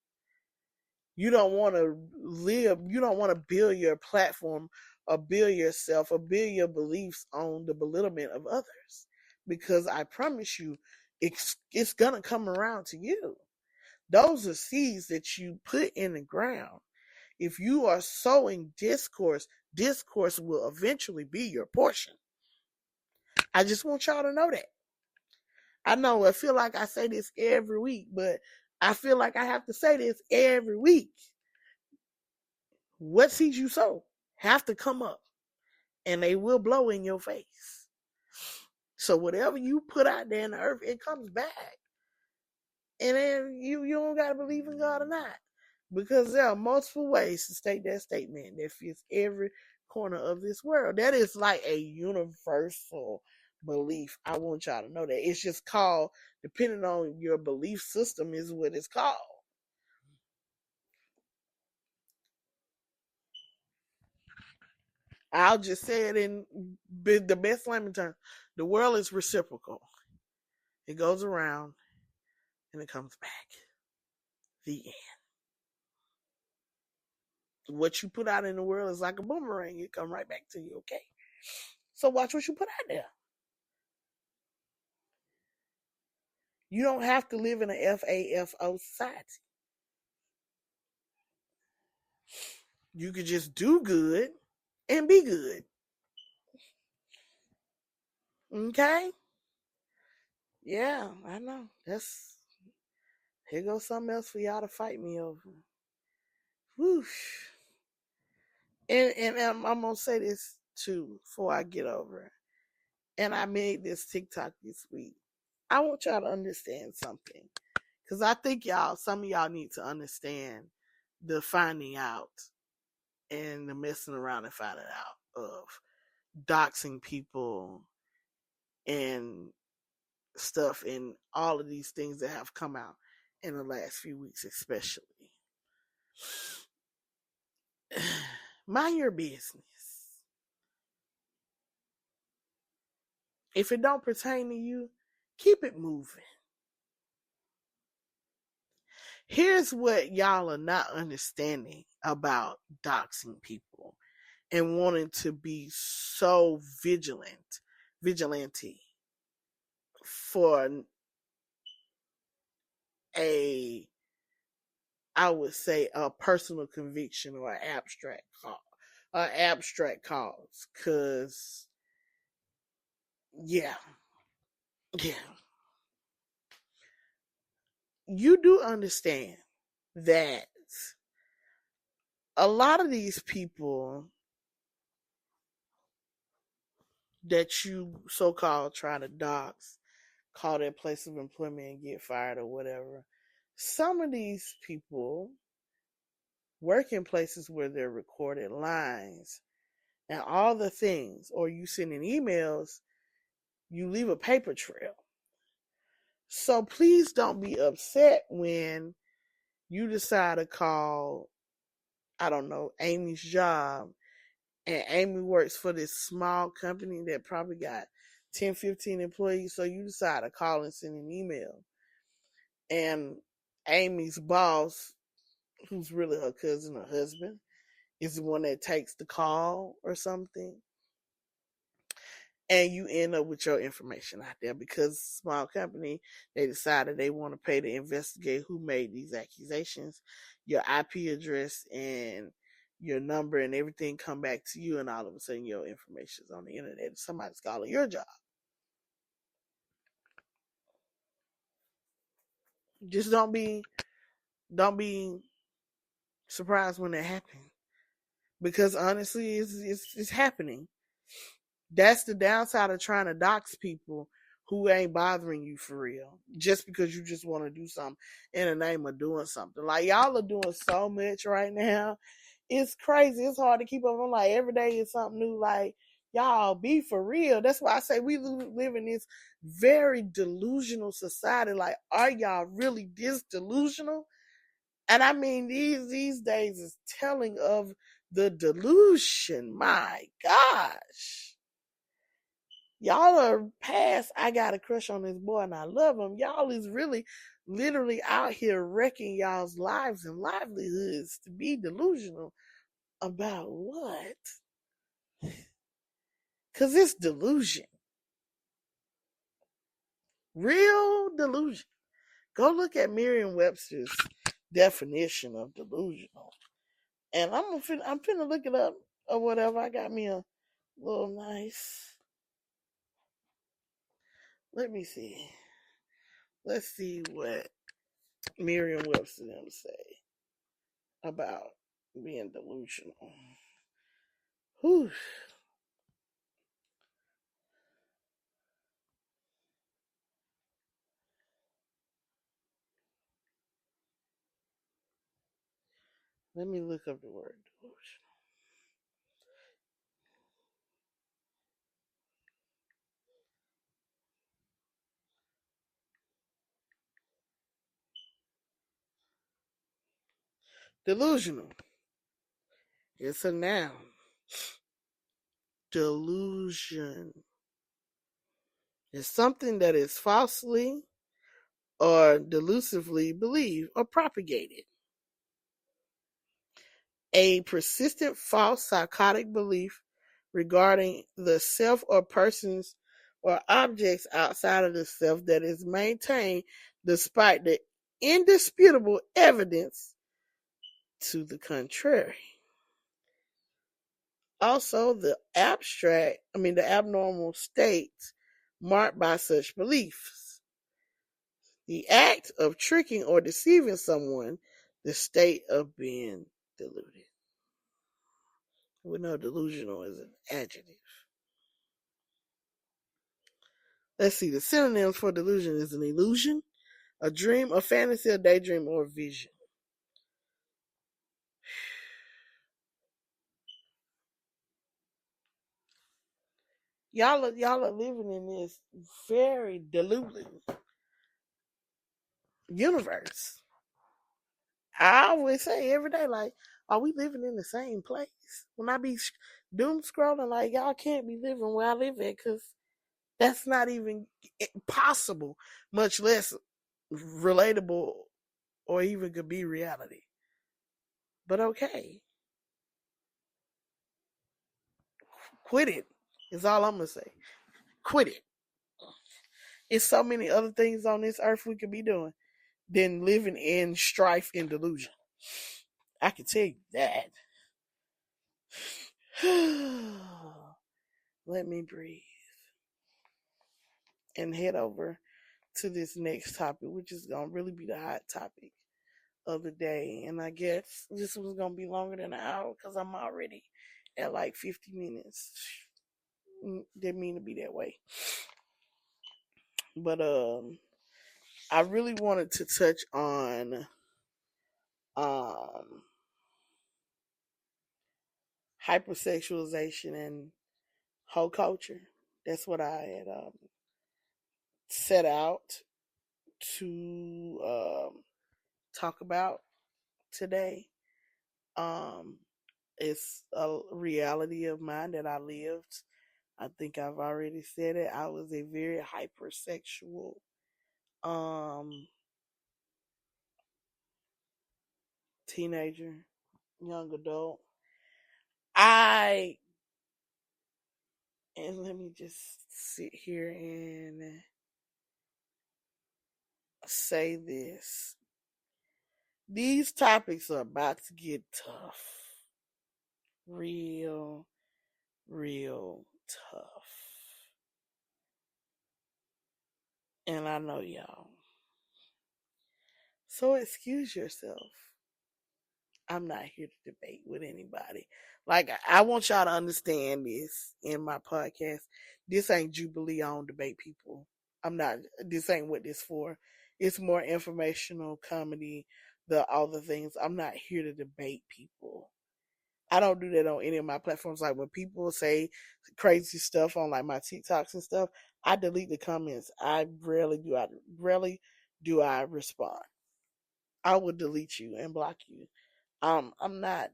S2: You don't want to build your platform or build yourself or build your beliefs on the belittlement of others, because I promise you it's gonna come around to you. Those are seeds that you put in the ground. If you are sowing discourse will eventually be your portion. I just want y'all to know that. I know I feel like I say this every week, but I feel like I have to say this every week. What seeds you sow have to come up, and they will blow in your face. So whatever you put out there in the earth, it comes back. And then you don't gotta believe in God or not. Because there are multiple ways to state that statement that fits every corner of this world. That is like a universal belief. I want y'all to know that. It's just called, depending on your belief system, is what it's called. I'll just say it in the best layman term. The world is reciprocal. It goes around and it comes back. The end. What you put out in the world is like a boomerang. It come right back to you, okay? So watch what you put out there. You don't have to live in an FAFO society. You could just do good and be good. Okay? Yeah, I know. Here goes something else for y'all to fight me over. Whoosh. And I'm gonna say this too before I get over it. And I made this TikTok this week. I want y'all to understand something. Because I think some of y'all need to understand the finding out and the messing around and finding out of doxing people and stuff and all of these things that have come out in the last few weeks, especially. Mind your business. If it don't pertain to you, keep it moving. Here's what y'all are not understanding about doxing people and wanting to be so vigilante for I would say a personal conviction or an abstract cause. Cause yeah. You do understand that a lot of these people that you so-called try to dox, call their place of employment and get fired or whatever, some of these people work in places where they're recorded lines and all the things, or you sending emails, you leave a paper trail. So please don't be upset when you decide to call, I don't know, Amy's job, and Amy works for this small company that probably got 10, 15 employees. So you decide to call and send an email. And Amy's boss, who's really her cousin or husband, is the one that takes the call or something. And you end up with your information out there because small company, they decided they want to pay to investigate who made these accusations. Your IP address and your number and everything come back to you, and all of a sudden your information is on the internet. Somebody's calling your job. Just don't be surprised when that happens, because honestly, it's happening. That's the downside of trying to dox people who ain't bothering you for real, just because you just want to do something in the name of doing something. Like, y'all are doing so much right now. It's crazy. It's hard to keep up. I'm like, every day is something new. Like, y'all be for real. That's why I say we live in this very delusional society. Like, are y'all really this delusional? And I mean, these days is telling of the delusion. My gosh. Y'all are past, I got a crush on this boy and I love him. Y'all is really literally out here wrecking y'all's lives and livelihoods to be delusional about what? Because it's delusion. Real delusion. Go look at Merriam-Webster's definition of delusional. And I'm finna look it up or whatever. I got me a little nice. Let me see. let's see what Merriam-Webster them say about being delusional. Whew. Let me look up the word delusional. Delusional. It's a noun. Delusion is something that is falsely or delusively believed or propagated. A persistent false psychotic belief regarding the self or persons or objects outside of the self that is maintained despite the indisputable evidence to the contrary. Also, the abnormal states marked by such beliefs. The act of tricking or deceiving someone, the state of being deluded. We know delusional is an adjective. Let's see, the synonyms for delusion is an illusion, a dream, a fantasy, a daydream, or a vision. Y'all are living in this very deluded universe. I always say every day, like, are we living in the same place? When I be doom scrolling, like, y'all can't be living where I live at because that's not even possible, much less relatable or even could be reality. But okay, quit it is all I'm going to say. Quit it. It's so many other things on this earth we could be doing than living in strife and delusion. I can tell you that. Let me breathe and head over to this next topic, which is going to really be the hot topic of the day. And I guess this was going to be longer than an hour because I'm already at like 50 minutes. Didn't mean to be that way. But I really wanted to touch on hypersexualization and whole culture. That's what I had set out to talk about today. It's a reality of mine that I lived. I think I've already said it. I was a very hypersexual teenager, young adult. And let me just sit here and say this. These topics are about to get tough. Real, real tough. And I know y'all. So excuse yourself. I'm not here to debate with anybody. Like, I want y'all to understand this in my podcast. This ain't Jubilee on debate people. This ain't what this for. It's more informational, comedy, all the things. I'm not here to debate people. I don't do that on any of my platforms. Like, when people say crazy stuff on like my TikToks and stuff, I delete the comments. I rarely do I respond. I will delete you and block you. I'm not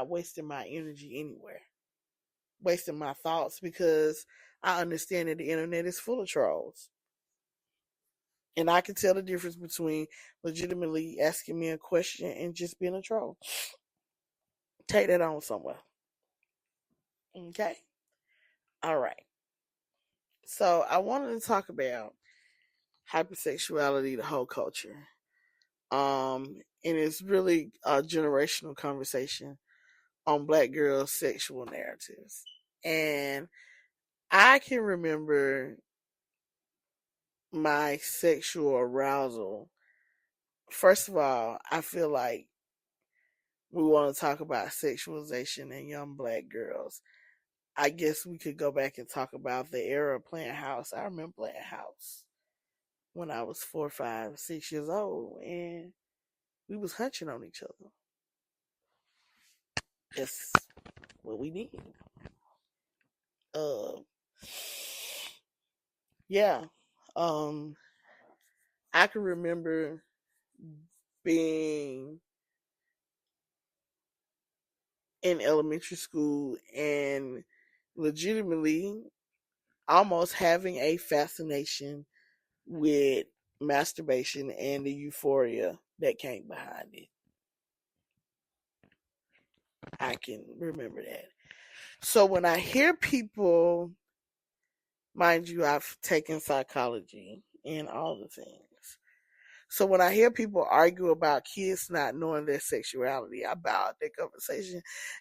S2: wasting my energy anywhere, wasting my thoughts, because I understand that the internet is full of trolls. And I can tell the difference between legitimately asking me a question and just being a troll. Take that on somewhere. Okay? All right. So I wanted to talk about hypersexuality, the whole culture. And it's really a generational conversation on Black girls' sexual narratives. And I can remember my sexual arousal. First of all, I feel like we want to talk about sexualization in young black girls. I guess we could go back and talk about the era of playing house. I remember playing house when I was 4, 5, 6 years old, and we was hunching on each other. That's what we did. Uh, yeah. Um, I can remember being in elementary school and legitimately almost having a fascination with masturbation and the euphoria that came behind it. I can remember that. So when I hear people, mind you, I've taken psychology and all the things. So when I hear people argue about kids not knowing their sexuality, I bow out that conversation.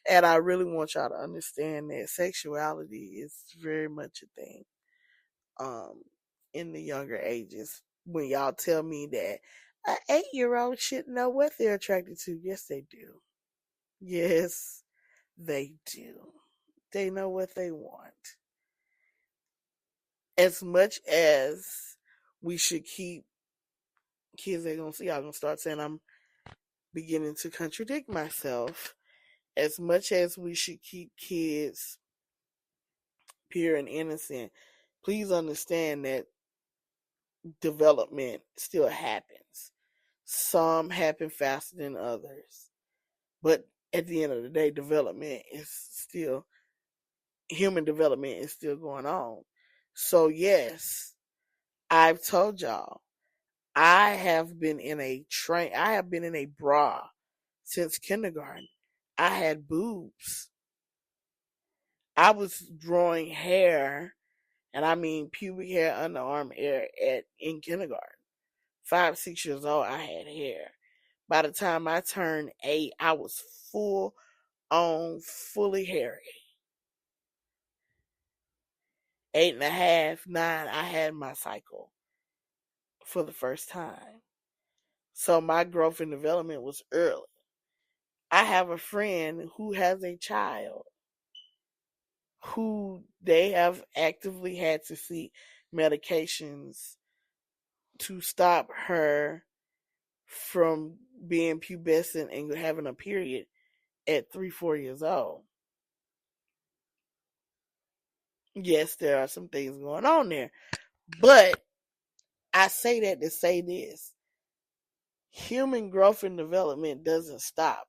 S2: And I really want y'all to understand that sexuality is very much a thing um, in the younger ages. When y'all tell me that an 8-year-old should know what they're attracted to, yes, they do. Yes, they do. They know what they want. As much as we should keep kids, they're gonna see, I'm gonna start saying I'm beginning to contradict myself. As much as we should keep kids pure and innocent, please understand that development still happens. Some happen faster than others. But at the end of the day, human development is still going on. So yes, I've told y'all, I have been in a bra since kindergarten. I had boobs. I was growing hair, and I mean pubic hair, underarm hair in kindergarten. 5, 6 years old, I had hair. By the time I turned 8, I was full on, fully hairy. 8 and a half, 9, I had my cycle for the first time. So my growth and development was early. I have a friend who has a child who they have actively had to seek medications to stop her from being pubescent and having a period at 3, 4 years old. Yes, there are some things going on there. But I say that to say this. Human growth and development doesn't stop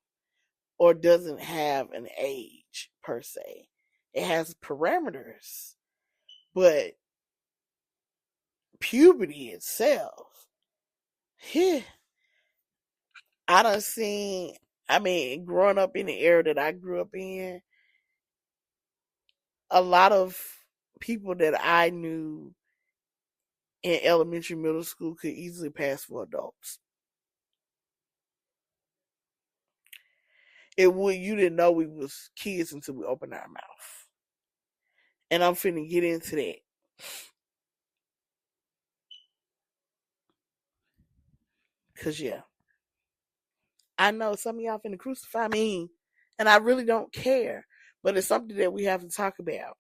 S2: or doesn't have an age per se. It has parameters. But puberty itself, I done seen, growing up in the era that I grew up in, a lot of people that I knew in elementary, middle school could easily pass for adults. You didn't know we was kids until we opened our mouth. And I'm finna get into that. Cause yeah, I know some of y'all finna crucify me, and I really don't care. But it's something that we have to talk about.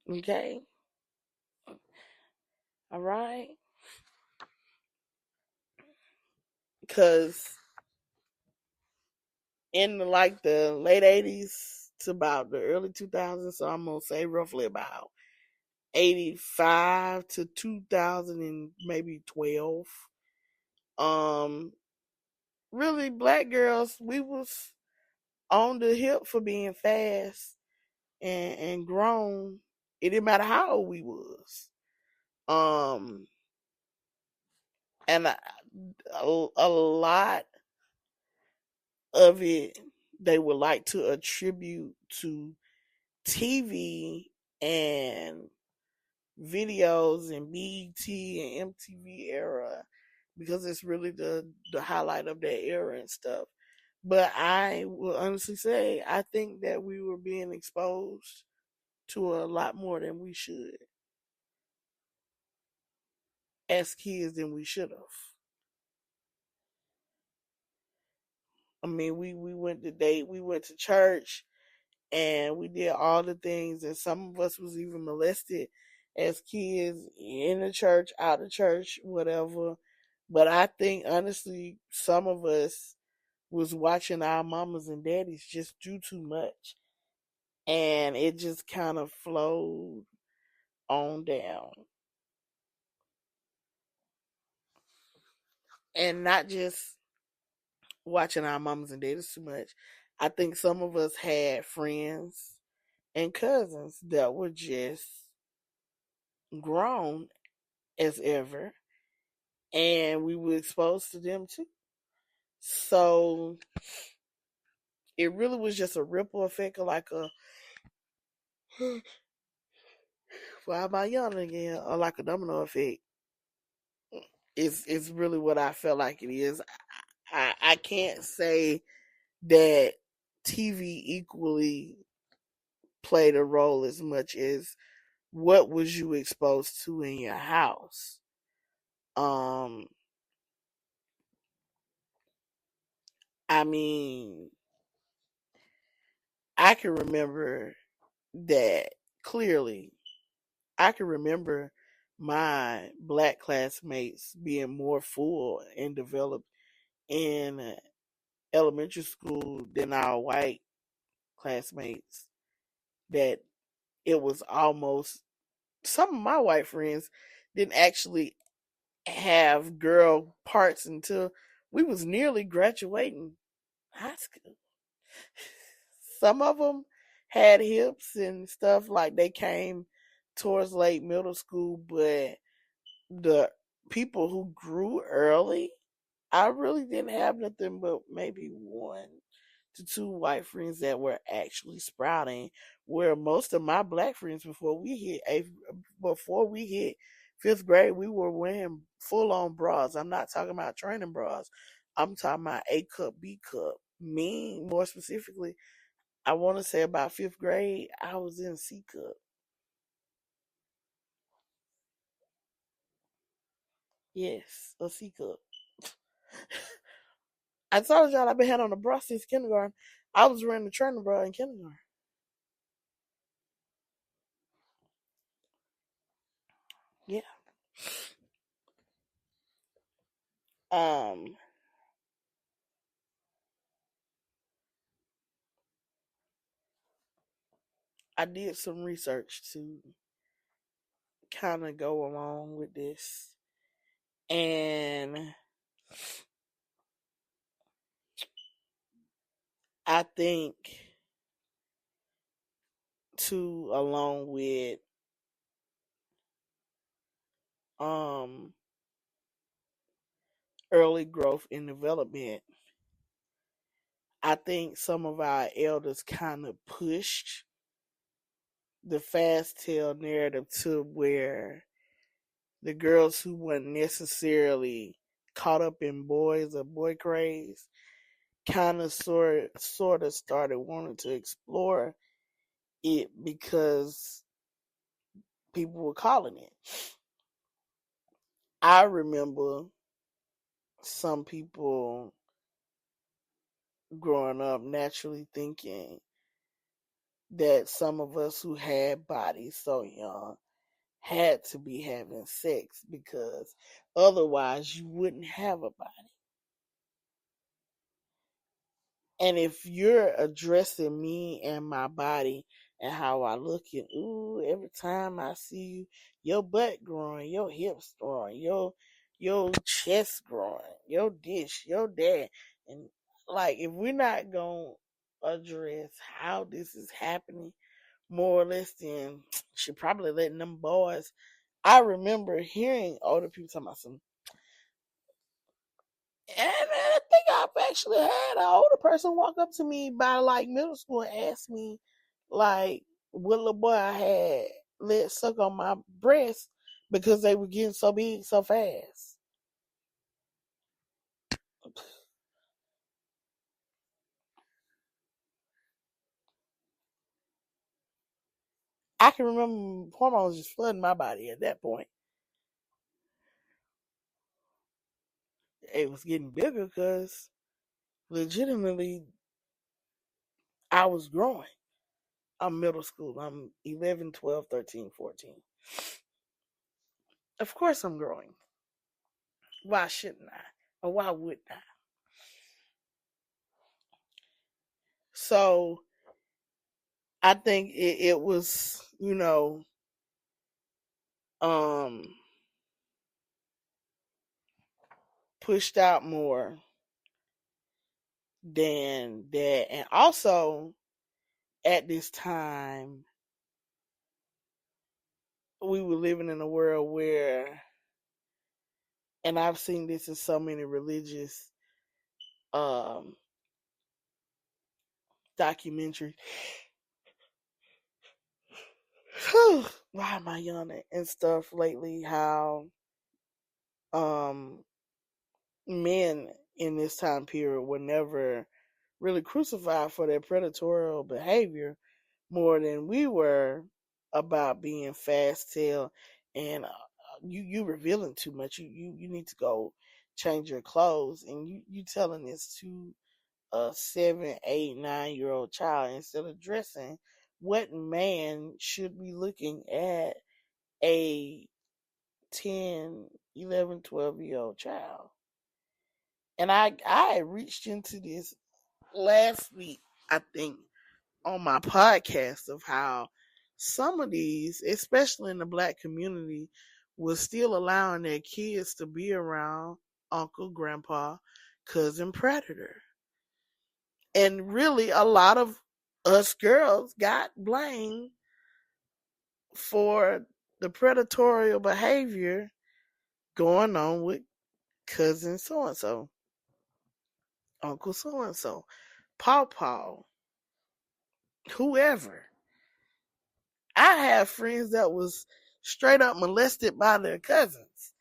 S2: Okay? Alright? Cause in the late 80s to about the early 2000s, so I'm gonna say roughly about 85 to 2000 and maybe 12. Um, really, black girls, we was on the hip for being fast and grown. It didn't matter how old we was. Um, and a lot of it they would like to attribute to TV and videos and BET and MTV era because it's really the highlight of that era and stuff. But I will honestly say I think that we were being exposed to a lot more than we should. as kids than we should have. I mean, we went to date, we went to church, and we did all the things, and some of us was even molested as kids in the church, out of church, whatever. But I think honestly, some of us was watching our mamas and daddies just do too much, and it just kind of flowed on down. And not just watching our mamas and daddies too much. I think some of us had friends and cousins that were just grown as ever, and we were exposed to them too. So it really was just a ripple effect, of like a why am I yawning again? Or like a domino effect. It's really what I felt like it is. I can't say that TV equally played a role as much as what was you exposed to in your house. Um, I mean, I can remember that clearly. I can remember my black classmates being more full and developed in elementary school than our white classmates. That it was almost, some of my white friends didn't actually have girl parts until we was nearly graduating high school. Some of them had hips and stuff, like they came towards late middle school, but the people who grew early, I really didn't have nothing but maybe one to two white friends that were actually sprouting. Where most of my black friends, before we hit fifth grade, we were wearing full on bras. I'm not talking about training bras. I'm talking about A cup, B cup. Me, more specifically, I want to say about fifth grade, I was in C cup. Yes, a C cup. I told y'all I've been had on a bra since kindergarten. I was wearing the training bra in kindergarten. Yeah. Um, I did some research to kind of go along with this, and I think too, along with um early growth and development, I think some of our elders kind of pushed the fast tail narrative to where the girls who weren't necessarily caught up in boys or boy craze kind of sort of started wanting to explore it because people were calling it. I remember some people growing up naturally thinking that some of us who had bodies so young had to be having sex because otherwise you wouldn't have a body. And if you're addressing me and my body and how I look, and ooh, every time I see you, your butt growing, your hips growing, your chest growing, your dish, your dad, and like if we're not gonna address how this is happening, more or less, then should probably letting them boys. I remember hearing older people talking about some. And I think I've actually had an older person walk up to me by like middle school and ask me, like, what little boy I had let suck on my breast because they were getting so big so fast. I can remember hormones just flooding my body at that point. it was getting bigger because legitimately I was growing. I'm middle school. I'm 11, 12, 13, 14. Of course I'm growing. Why shouldn't I? Or why wouldn't I? So I think it was, um, pushed out more than that. And also at this time, we were living in a world where, and I've seen this in so many religious um, documentaries. Why am I yawning and stuff lately? How um, men in this time period were never really crucified for their predatory behavior more than we were about being fast tail and you revealing too much. You need to go change your clothes, and you telling this to a 7, 8, 9 year old child instead of addressing what man should be looking at a 10, 11, 12 year old child. And I reached into this last week, I think, on my podcast of how some of these, especially in the black community, was still allowing their kids to be around uncle, grandpa, cousin, predator. And really, a lot of us girls got blamed for the predatory behavior going on with cousin so and so, uncle so and so, paw, whoever. I have friends that was straight up molested by their cousins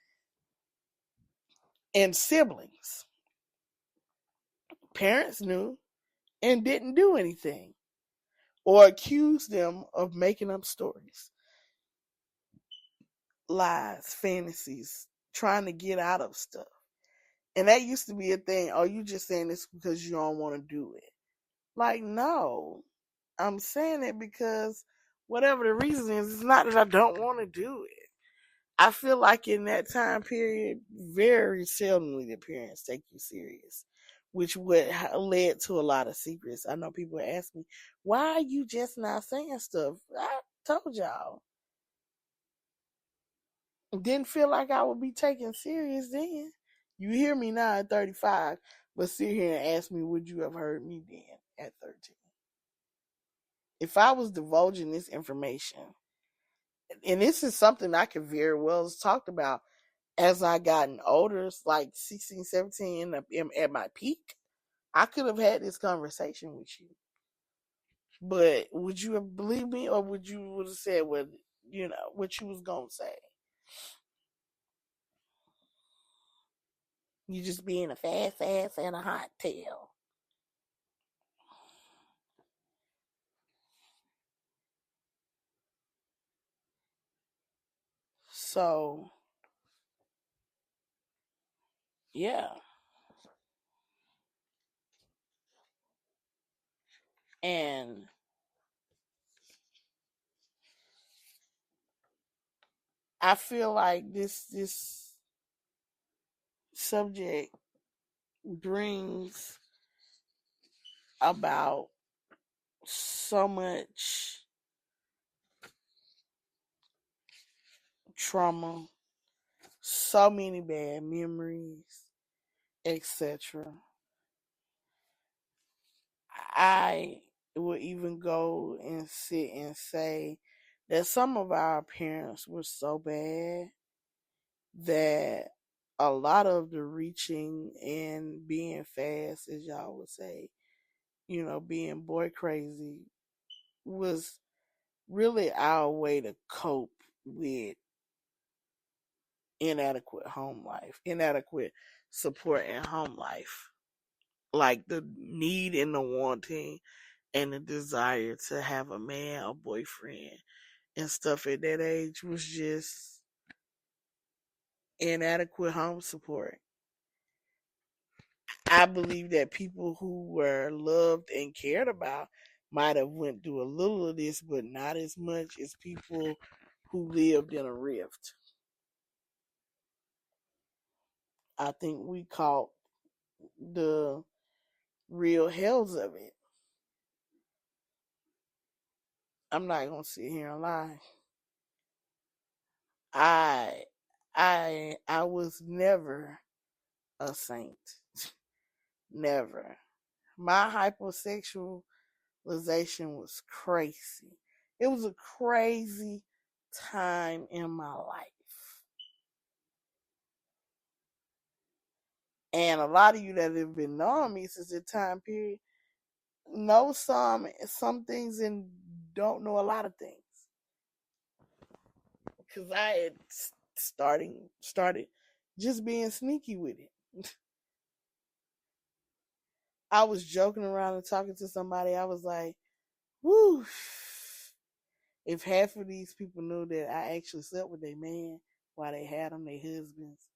S2: and siblings. Parents knew and didn't do anything or accused them of making up stories, lies, fantasies, trying to get out of stuff. And that used to be a thing. Oh, you just saying this because you don't want to do it. Like, no, I'm saying it because whatever the reason is, it's not that I don't want to do it. I feel like in that time period, very seldomly the parents take you serious, which would led to a lot of secrets. I know people ask me, why are you just not saying stuff? I told y'all. Didn't feel like I would be taken serious then. You hear me now at 35, but sit here and ask me, would you have heard me then at 13? If I was divulging this information, and this is something I could very well talked about as I gotten older, it's like 16, 17 at my peak, I could have had this conversation with you. But would you have believed me, or would you would have said what what you was gonna say? You just being a fast ass and a hot tail. So yeah. And I feel like this subject brings about so much trauma, so many bad memories, etc. I would even go and sit and say that some of our parents were so bad that a lot of the reaching and being fast, as y'all would say, being boy crazy, was really our way to cope with inadequate home life, inadequate support in home life. Like the need and the wanting and the desire to have a man, a boyfriend, and stuff at that age was just inadequate home support. I believe that people who were loved and cared about might have went through a little of this, but not as much as people who lived in a rift. I think we caught the real hells of it. I'm not gonna sit here and lie. I I was never a saint. Never. My hypersexualization was crazy. It was a crazy time in my life. And a lot of you that have been knowing me since the time period know some things and don't know a lot of things. Because I had started just being sneaky with it. I was joking around and talking to somebody. I was like, whoo, if half of these people knew that I actually slept with their man while they had them, their husbands,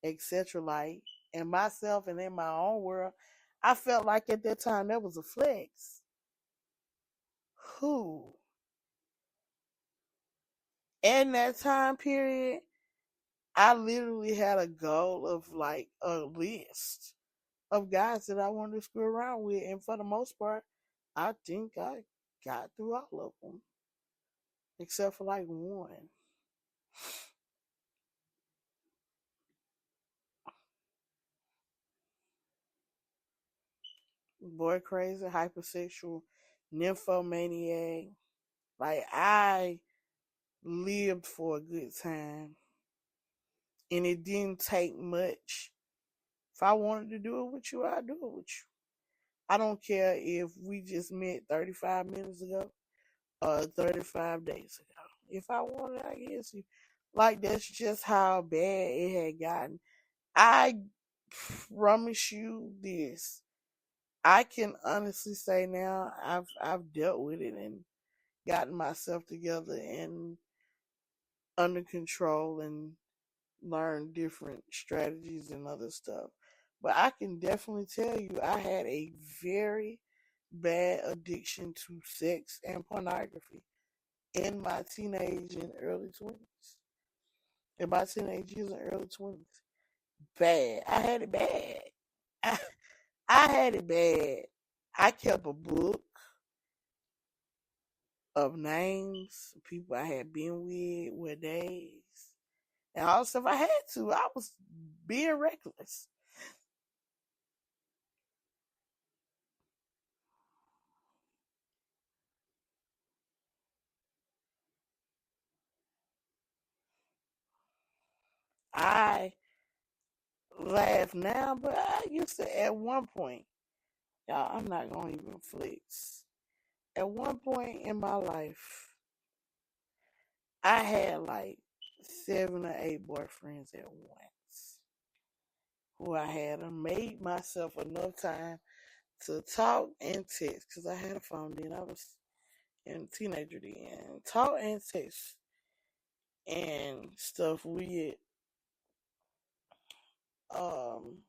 S2: etc., like, and myself and in my own world, I felt like at that time that was a flex. Who? In that time period, I literally had a goal of like a list of guys that I wanted to screw around with, and for the most part, I think I got through all of them, except for like one. Boy crazy, hypersexual, nymphomaniac. Like I lived for a good time, and it didn't take much. If I wanted to do it with you, I'd do it with you. I don't care if we just met 35 minutes ago or 35 days ago. If I wanted, I guess you. Like that's just how bad it had gotten. I promise you this. I can honestly say now I've dealt with it and gotten myself together and under control and learned different strategies and other stuff. But I can definitely tell you I had a very bad addiction to sex and pornography in my teenage and early 20s. In my teenage years and early 20s. Bad. I had it bad. I, I had it bad. I kept a book of names, people I had been with, what days, and all the stuff I had to. I was being reckless. I laugh now, but I used to at one point, y'all, I'm not going to even flex. At one point in my life, I had like 7 or 8 boyfriends at once. Who I had made myself enough time to talk and text because I had a phone then. I was a teenager then. Talk and text and stuff with. Um,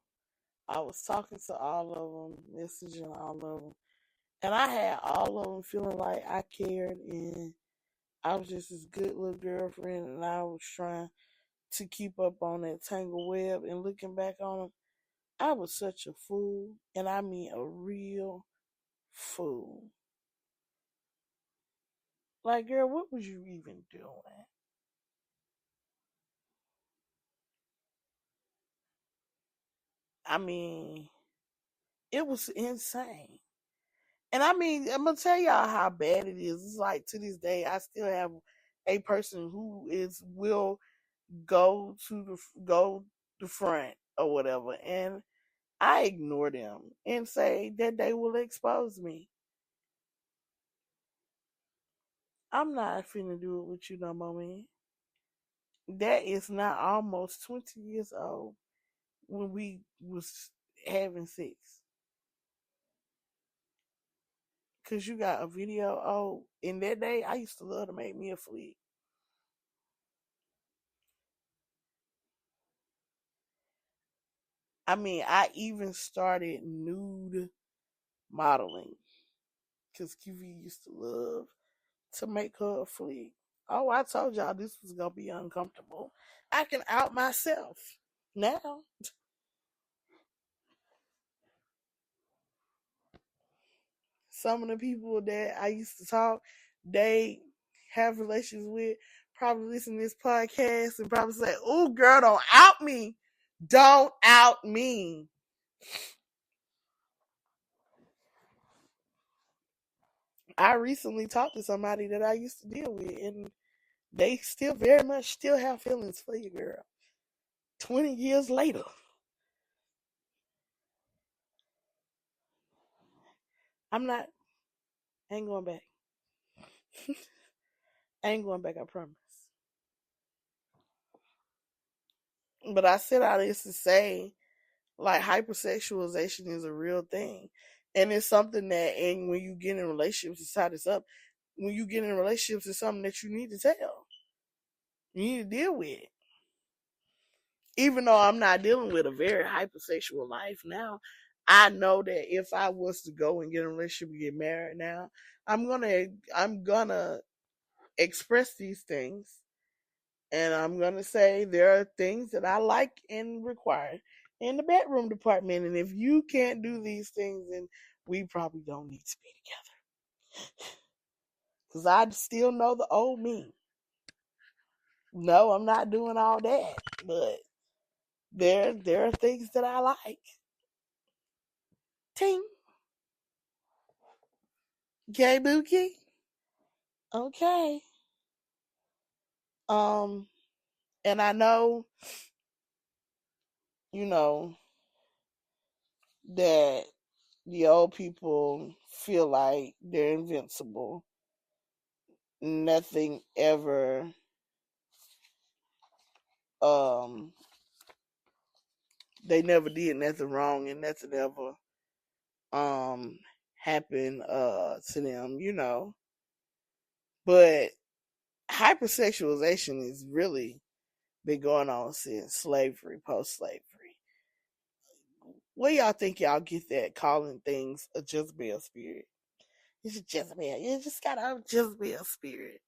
S2: I was talking to all of them, messaging all of them, and I had all of them feeling like I cared and I was just this good little girlfriend, and I was trying to keep up on that tangle web. And looking back on them, I was such a fool, and I mean a real fool. Like, girl, what was you even doing? I mean, it was insane. And I mean, I'm gonna tell y'all how bad it is. It's like to this day, I still have a person who is will go the front or whatever, and I ignore them and say that they will expose me. I'm not finna do it with you no more, man. That is not almost 20 years old when we was having sex. Cause you got a video. Oh, in that day, I used to love to make me a flick. I mean, I even started nude modeling because QV used to love to make her a flick. Oh, I told y'all this was gonna be uncomfortable. I can out myself now. Some of the people that I used to talk, they have relations with, probably listen to this podcast and probably say, "Oh, girl, don't out me. Don't out me." I recently talked to somebody that I used to deal with, and they still very much still have feelings for you, girl. 20 years later. I'm not, I ain't going back. I ain't going back, I promise. But I said all this to say, like, hypersexualization is a real thing. And it's something that, and when you get in relationships, it's how this up. When you get in relationships, it's something that you need to tell. You need to deal with it. Even though I'm not dealing with a very hypersexual life now, I know that if I was to go and get in a relationship and get married now, I'm gonna express these things, and I'm gonna say there are things that I like and require in the bedroom department, and if you can't do these things, then we probably don't need to be together. Cause I still know the old me. No, I'm not doing all that, but there are things that I like. Ting, gay bookie. Okay. Um, and I know, you know, that the old people feel like they're invincible. Nothing ever um they never did nothing wrong and nothing ever happened to them. But hypersexualization is really been going on since slavery, post slavery. Where y'all think y'all get that calling things a Jezebel spirit? It's a Jezebel. You just got a Jezebel spirit.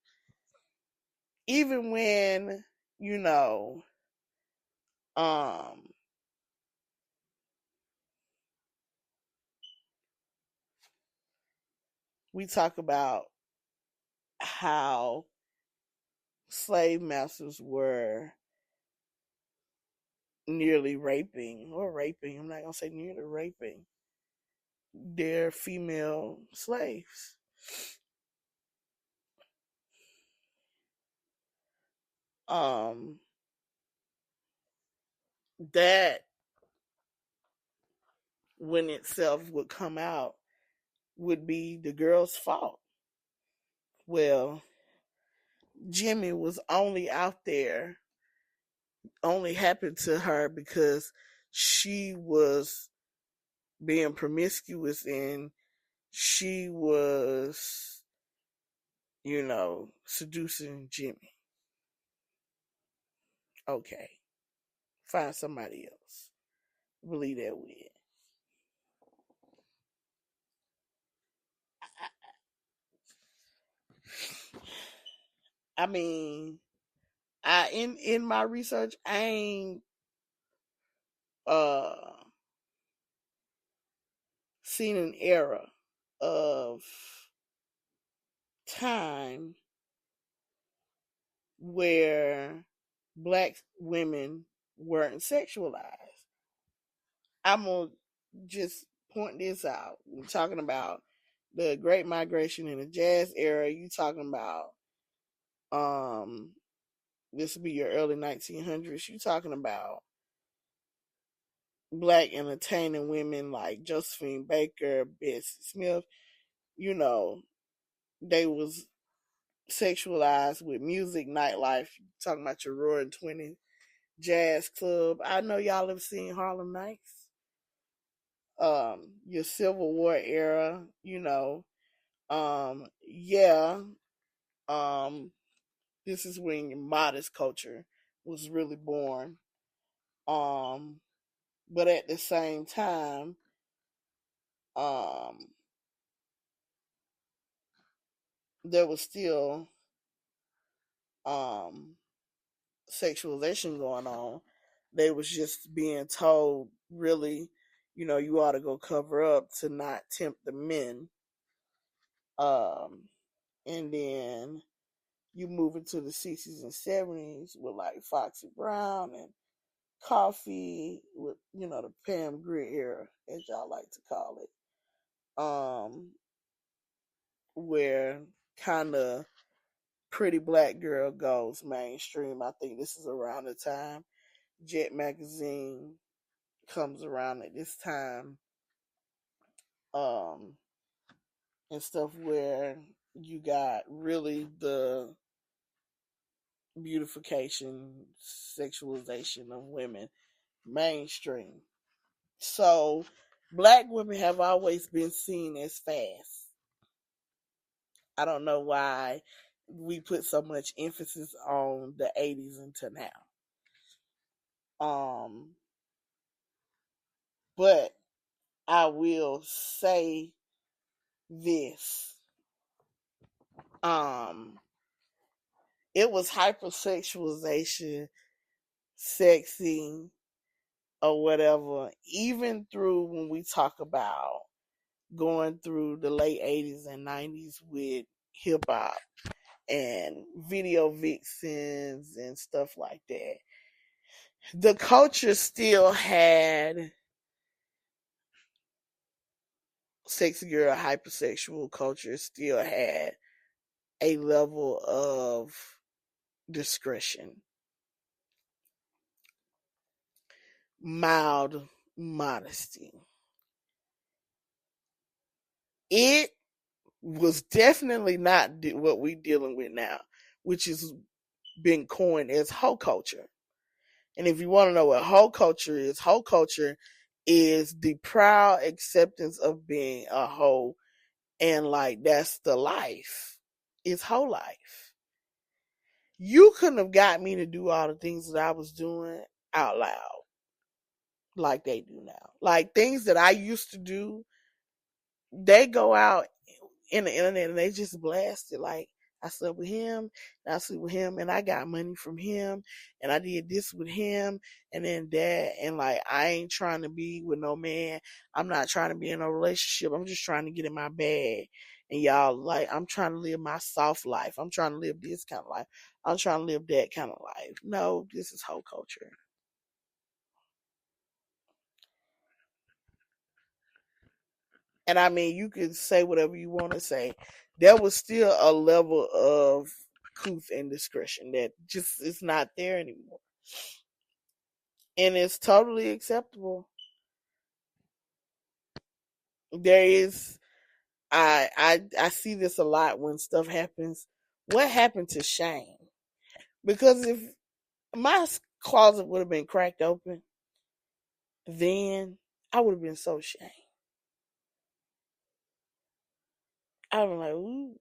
S2: Even when, you know, um, we talk about how slave masters were nearly raping, I'm not going to say nearly raping, their female slaves. Um, that when itself would come out would be the girl's fault. Well, Jimmy was only out there, only happened to her because she was being promiscuous and she was, seducing Jimmy. Okay, find somebody else. Believe that with. I mean, I in my research, I ain't uh seen an era of time where black women weren't sexualized. I'm gonna just point this out. We're talking about the Great Migration in the Jazz era. You talking about um this will be your early 1900s. You talking about black entertaining women like Josephine Baker, Bessie Smith. You know, they was sexualized with music, nightlife. Talking about your Roaring 20 Jazz Club. I know y'all have seen Harlem Nights. Your Civil War era, yeah. Um, this is when your modest culture was really born. Um, But at the same time, there was still sexualization going on. They was just being told, really, you ought to go cover up to not tempt the men. And then you move into the 60s and 70s with like Foxy Brown and Coffee with, the Pam Grier era, as y'all like to call it. Where kind of Pretty Black Girl goes mainstream. I think this is around the time Jet Magazine comes around at this time. And stuff where you got really the beautification, sexualization of women mainstream. So black women have always been seen as fast. I don't know why we put so much emphasis on the 80s until now. But I will say this. It was hypersexualization, sexy, or whatever, even through when we talk about going through the late 80s and 90s with hip hop and video vixens and stuff like that. The culture still had sexy girl, hypersexual culture still had a level of discretion, mild modesty. It was definitely not what we dealing with now, which has been coined as hoe culture. And if you want to know what hoe culture is the proud acceptance of being a hoe, and like that's the life. It's hoe life. You couldn't have got me to do all the things that I was doing out loud like they do now. Like things that I used to do, they go out in the internet and they just blast it. Like, I slept with him, and I slept with him, and I got money from him, and I did this with him, and then that, and like, I ain't trying to be with no man. I'm not trying to be in a relationship. I'm just trying to get in my bag. And y'all, like, I'm trying to live my soft life. I'm trying to live this kind of life. I'm trying to live that kind of life. No, this is hoe culture. And I mean, you can say whatever you want to say. There was still a level of couth and discretion that just is not there anymore. And it's totally acceptable. There is I see this a lot when stuff happens. What happened to shame? Because if my closet would have been cracked open, then I would have been so ashamed. I would like, ooh,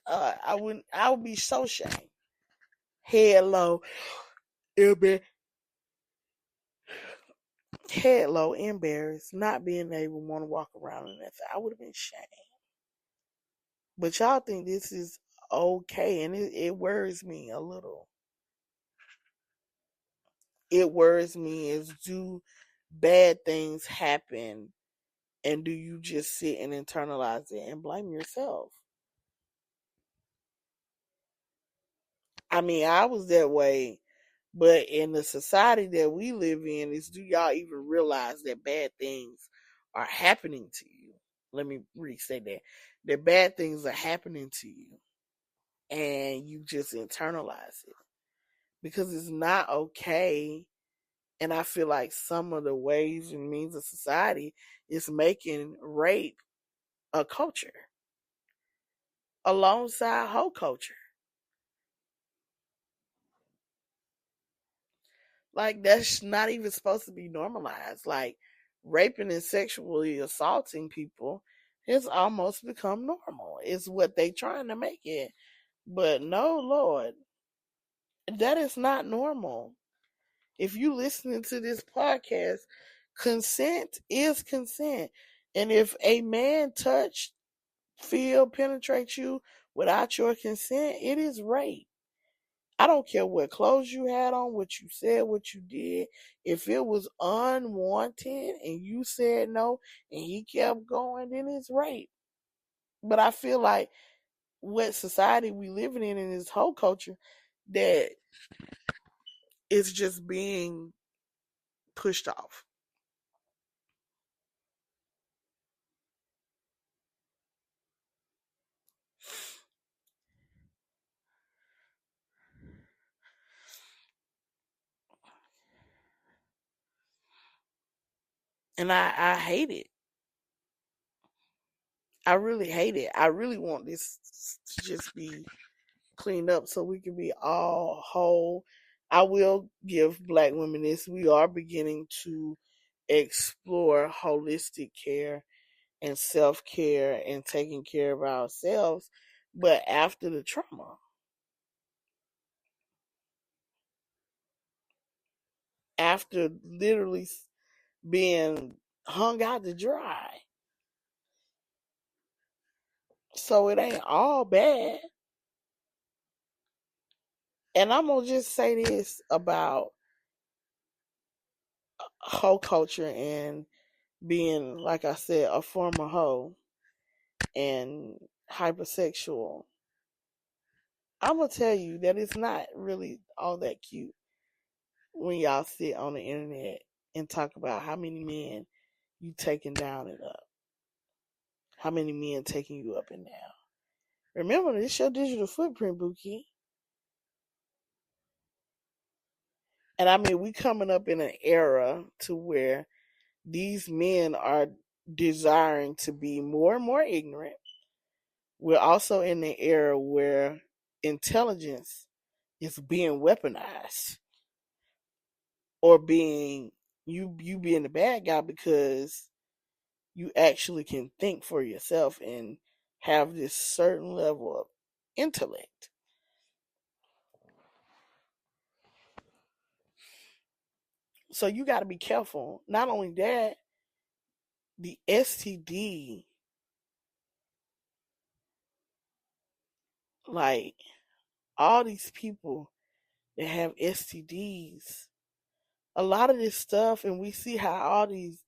S2: God, I would be so ashamed. Head low, it'll be head low, embarrassed, not being able to want to walk around in that. I would have been ashamed. But y'all think this is okay, and it worries me a little. It worries me is, do bad things happen, and do you just sit and internalize it and blame yourself? I mean, I was that way, but in the society that we live in, is, do y'all even realize that bad things are happening to you? Let me restate that. That bad things are happening to you, and you just internalize it because it's not okay. And I feel like some of the ways and means of society is making rape a culture alongside hoe culture. Like, that's not even supposed to be normalized. Like, raping and sexually assaulting people has almost become normal. It's what they trying to make it. But no, Lord, that is not normal. If you listening to this podcast, Consent is consent. And if a man touch, feel, penetrate you without your consent, it is rape. I don't care what clothes you had on, what you said, what you did. If it was unwanted and you said no and he kept going, then it's rape. But I feel like what society we living in this whole culture, that it's just being pushed off. And I hate it. I really hate it. I really want this to just be cleaned up so we can be all whole. I will give black women this. We are beginning to explore holistic care and self care and taking care of ourselves, but after the trauma, after literally being hung out to dry. So it ain't all bad. And I'm going to just say this about hoe culture and being, like I said, a former hoe and hypersexual. I'm going to tell you that it's not really all that cute when y'all sit on the internet and talk about how many men you taking down and up. How many men taking you up and down. Remember, this your digital footprint, Bookie. And I mean, we coming up in an era to where these men are desiring to be more and more ignorant. We're also in the era where intelligence is being weaponized, or being you being the bad guy because you actually can think for yourself and have this certain level of intellect. So you got to be careful. Not only that, the STD, like all these people that have STDs, a lot of this stuff, and we see how all these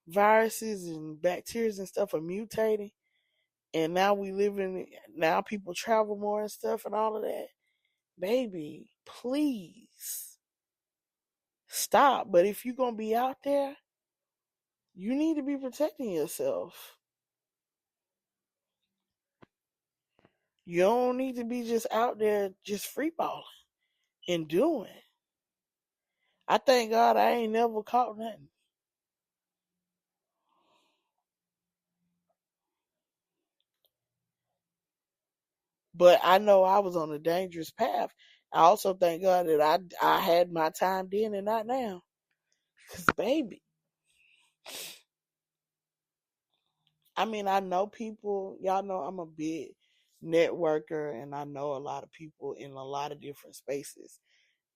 S2: viruses and bacteria and stuff are mutating, and now we live in, now people travel more and stuff and all of that. Baby, please stop. But if you're gonna be out there, you need to be protecting yourself. You don't need to be just out there just free balling and doing. I thank God I ain't never caught nothing. But I know I was on a dangerous path. I also thank God that I had my time then and not now. Cause baby, I mean, I know people. Y'all know I'm a big networker, and I know a lot of people in a lot of different spaces.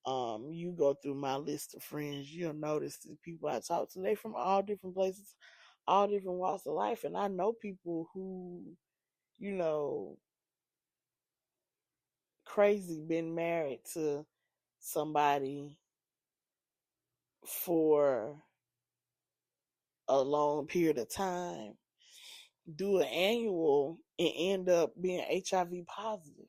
S2: You go through my list of friends, you'll notice the people I talk to. They from all different places, all different walks of life, and I know people who, you know, crazy been married to somebody for a long period of time, do an annual, and end up being HIV positive.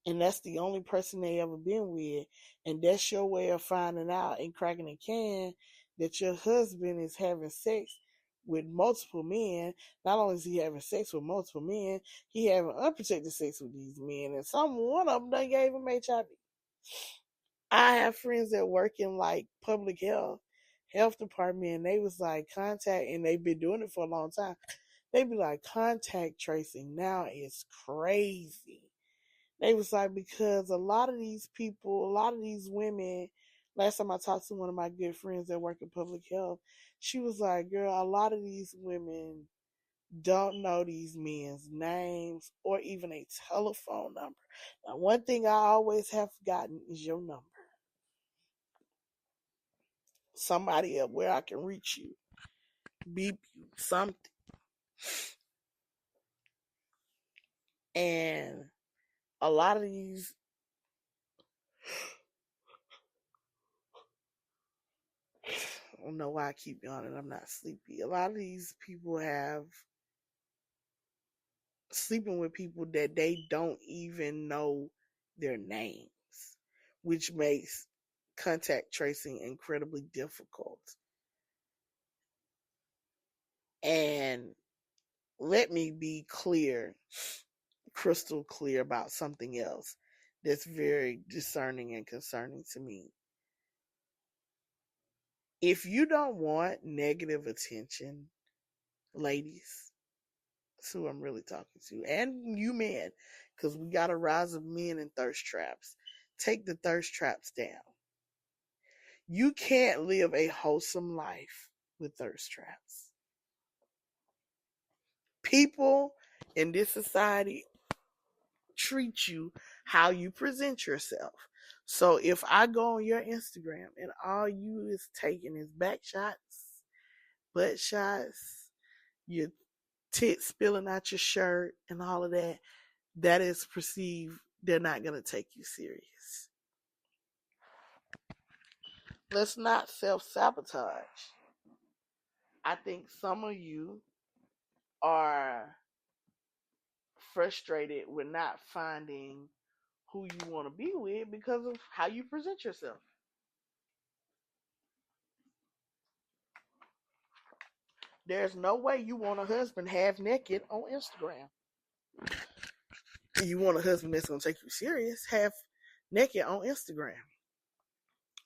S2: And that's the only person they ever been with. And that's your way of finding out and cracking a can that your husband is having sex with multiple men. Not only is he having sex with multiple men, he having unprotected sex with these men. And one of them done gave him HIV. I have friends that work in like public health department, and they was like contact, and they've been doing it for a long time. They be like, contact tracing now is crazy. They was like, because a lot of these people, a lot of these women, last time I talked to one of my good friends that work in public health, she was like, girl, a lot of these women don't know these men's names or even a telephone number. Now, one thing I always have forgotten is your number. Somebody up where I can reach you. beep you, something. And a lot of these, I don't know why I keep yawning. I'm not sleepy. A lot of these people have sleeping with people that they don't even know their names, which makes contact tracing incredibly difficult. And let me be clear, crystal clear about something else that's very discerning and concerning to me. If you don't want negative attention, ladies, that's who I'm really talking to, and you men, because we got a rise of men and thirst traps. Take the thirst traps down. You can't live a wholesome life with thirst traps. People in this society treat you how you present yourself. So if I go on your Instagram and all you is taking is back shots, butt shots, your tits spilling out your shirt and all of that, that is perceived, they're not going to take you serious. Let's not self-sabotage. I think some of you are frustrated with not finding who you want to be with because of how you present yourself. There's no way you want a husband half naked on Instagram. You want a husband that's going to take you serious half naked on Instagram.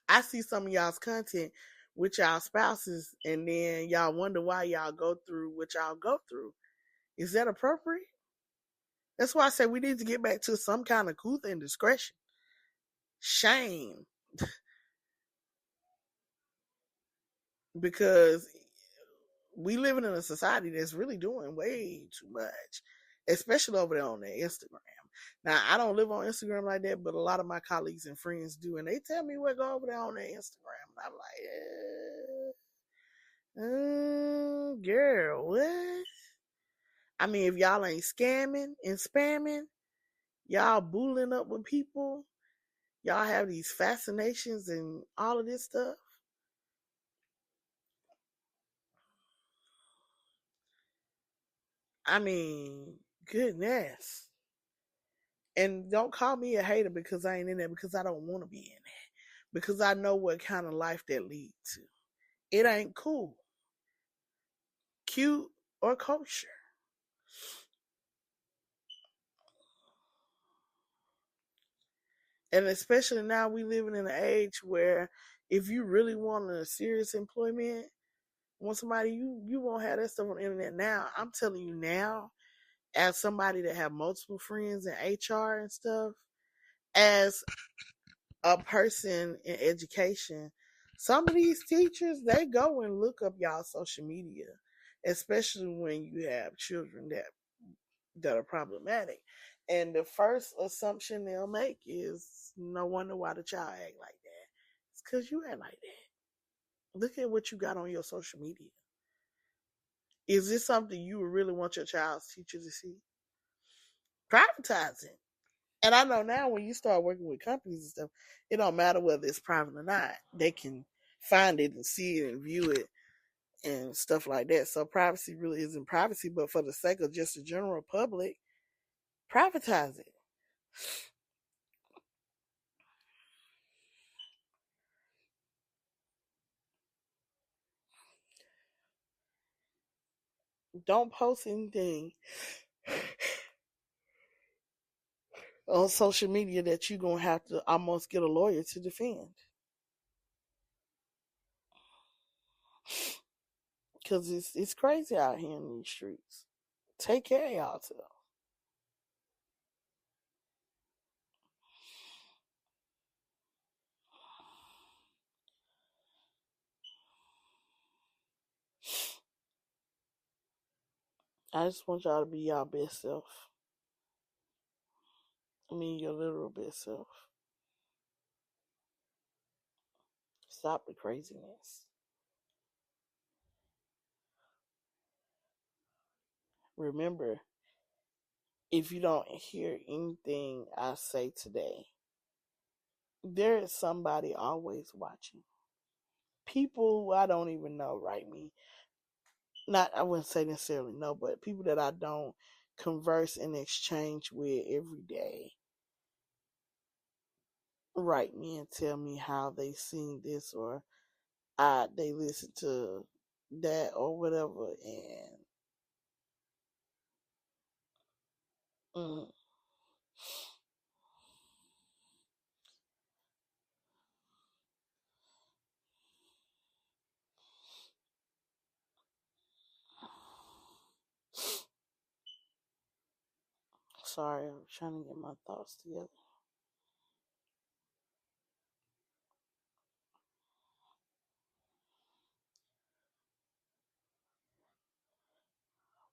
S2: I see some of y'all's content with y'all spouses, and then y'all wonder why y'all go through what y'all go through. Is that appropriate? That's why I say we need to get back to some kind of couth and discretion. Shame. Because we living in a society that's really doing way too much, especially over there on their Instagram. Now, I don't live on Instagram like that, but a lot of my colleagues and friends do, and they tell me what go over there on their Instagram. And I'm like, girl, what? I mean, if y'all ain't scamming and spamming, y'all booling up with people, y'all have these fascinations and all of this stuff. I mean, goodness. And don't call me a hater because I ain't in there, because I don't want to be in there. Because I know what kind of life that leads to. It ain't cool, cute, or kosher. And especially now we living in an age where if you really want a serious employment, want somebody, you won't have that stuff on the internet now. I'm telling you now, as somebody that have multiple friends in HR and stuff, as a person in education, some of these teachers, they go and look up y'all social media, especially when you have children that are problematic. And the first assumption they'll make is, no wonder why the child act like that. It's because you act like that. Look at what you got on your social media. Is this something you would really want your child's teacher to see? Privatize it. And I know now when you start working with companies and stuff, it don't matter whether it's private or not. They can find it and see it and view it and stuff like that. So privacy really isn't privacy, but for the sake of just the general public, privatize it. Don't post anything on social media that you're going to have to almost get a lawyer to defend. Because it's crazy out here in these streets. Take care of y'all too. I just want y'all to be y'all best self. I mean, your literal best self. Stop the craziness. remember, if you don't hear anything I say today, there is somebody always watching. People who I don't even know write me. Not, I wouldn't say necessarily no, but people that I don't converse and exchange with every day write me and tell me how they seen this, or they listen to that or whatever, and mm, sorry, I'm trying to get my thoughts together.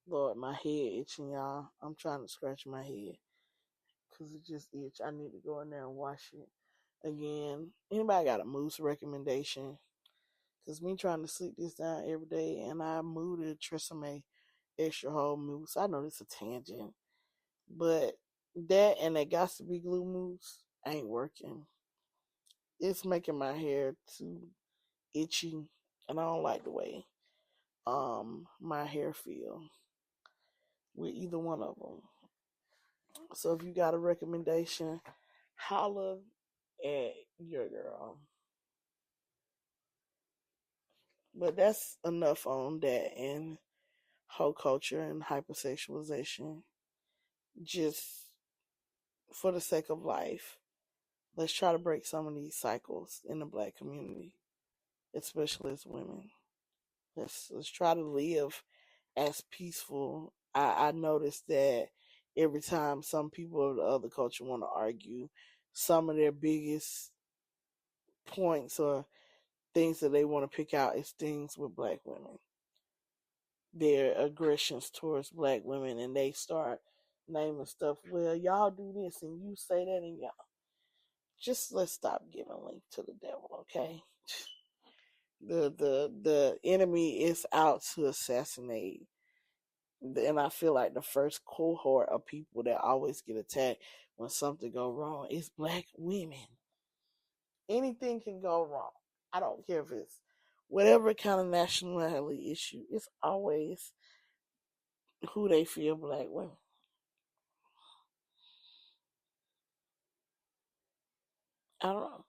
S2: Lord, my head itching, y'all. I'm trying to scratch my head because it just itch. I need to go in there and wash it again. Anybody got a moose recommendation? Because me trying to sleep this down every day, and I moved to Tresemme extra whole mousse. I know this is a tangent, but that and that got to be glue mousse ain't working. It's making my hair too itchy, and I don't like the way my hair feel with either one of them. So if you got a recommendation, holla at your girl. But that's enough on that and whole culture and hypersexualization. Just for the sake of life, let's try to break some of these cycles in the black community, especially as women. Let's try to live as peaceful. I noticed that every time some people of the other culture want to argue, some of their biggest points or things that they want to pick out is things with black women. Their aggressions towards black women, and they start naming stuff. Well, y'all do this and you say that, and y'all just let's stop giving link to the devil, okay? The enemy is out to assassinate, and I feel like the first cohort of people that always get attacked when something go wrong is black women. Anything can go wrong. I don't care if it's whatever kind of nationality issue. It's always who they feel black women. I don't know.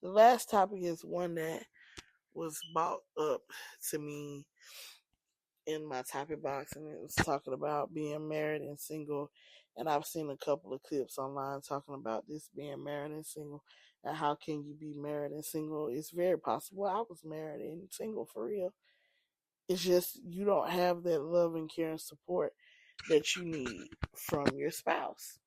S2: The last topic is one that was brought up to me in my topic box, and it was talking about being married and single. And I've seen a couple of clips online talking about this, being married and single, and how can you be married and single. It's very possible. I was married and single for real. It's just you don't have that love and care and support that you need from your spouse.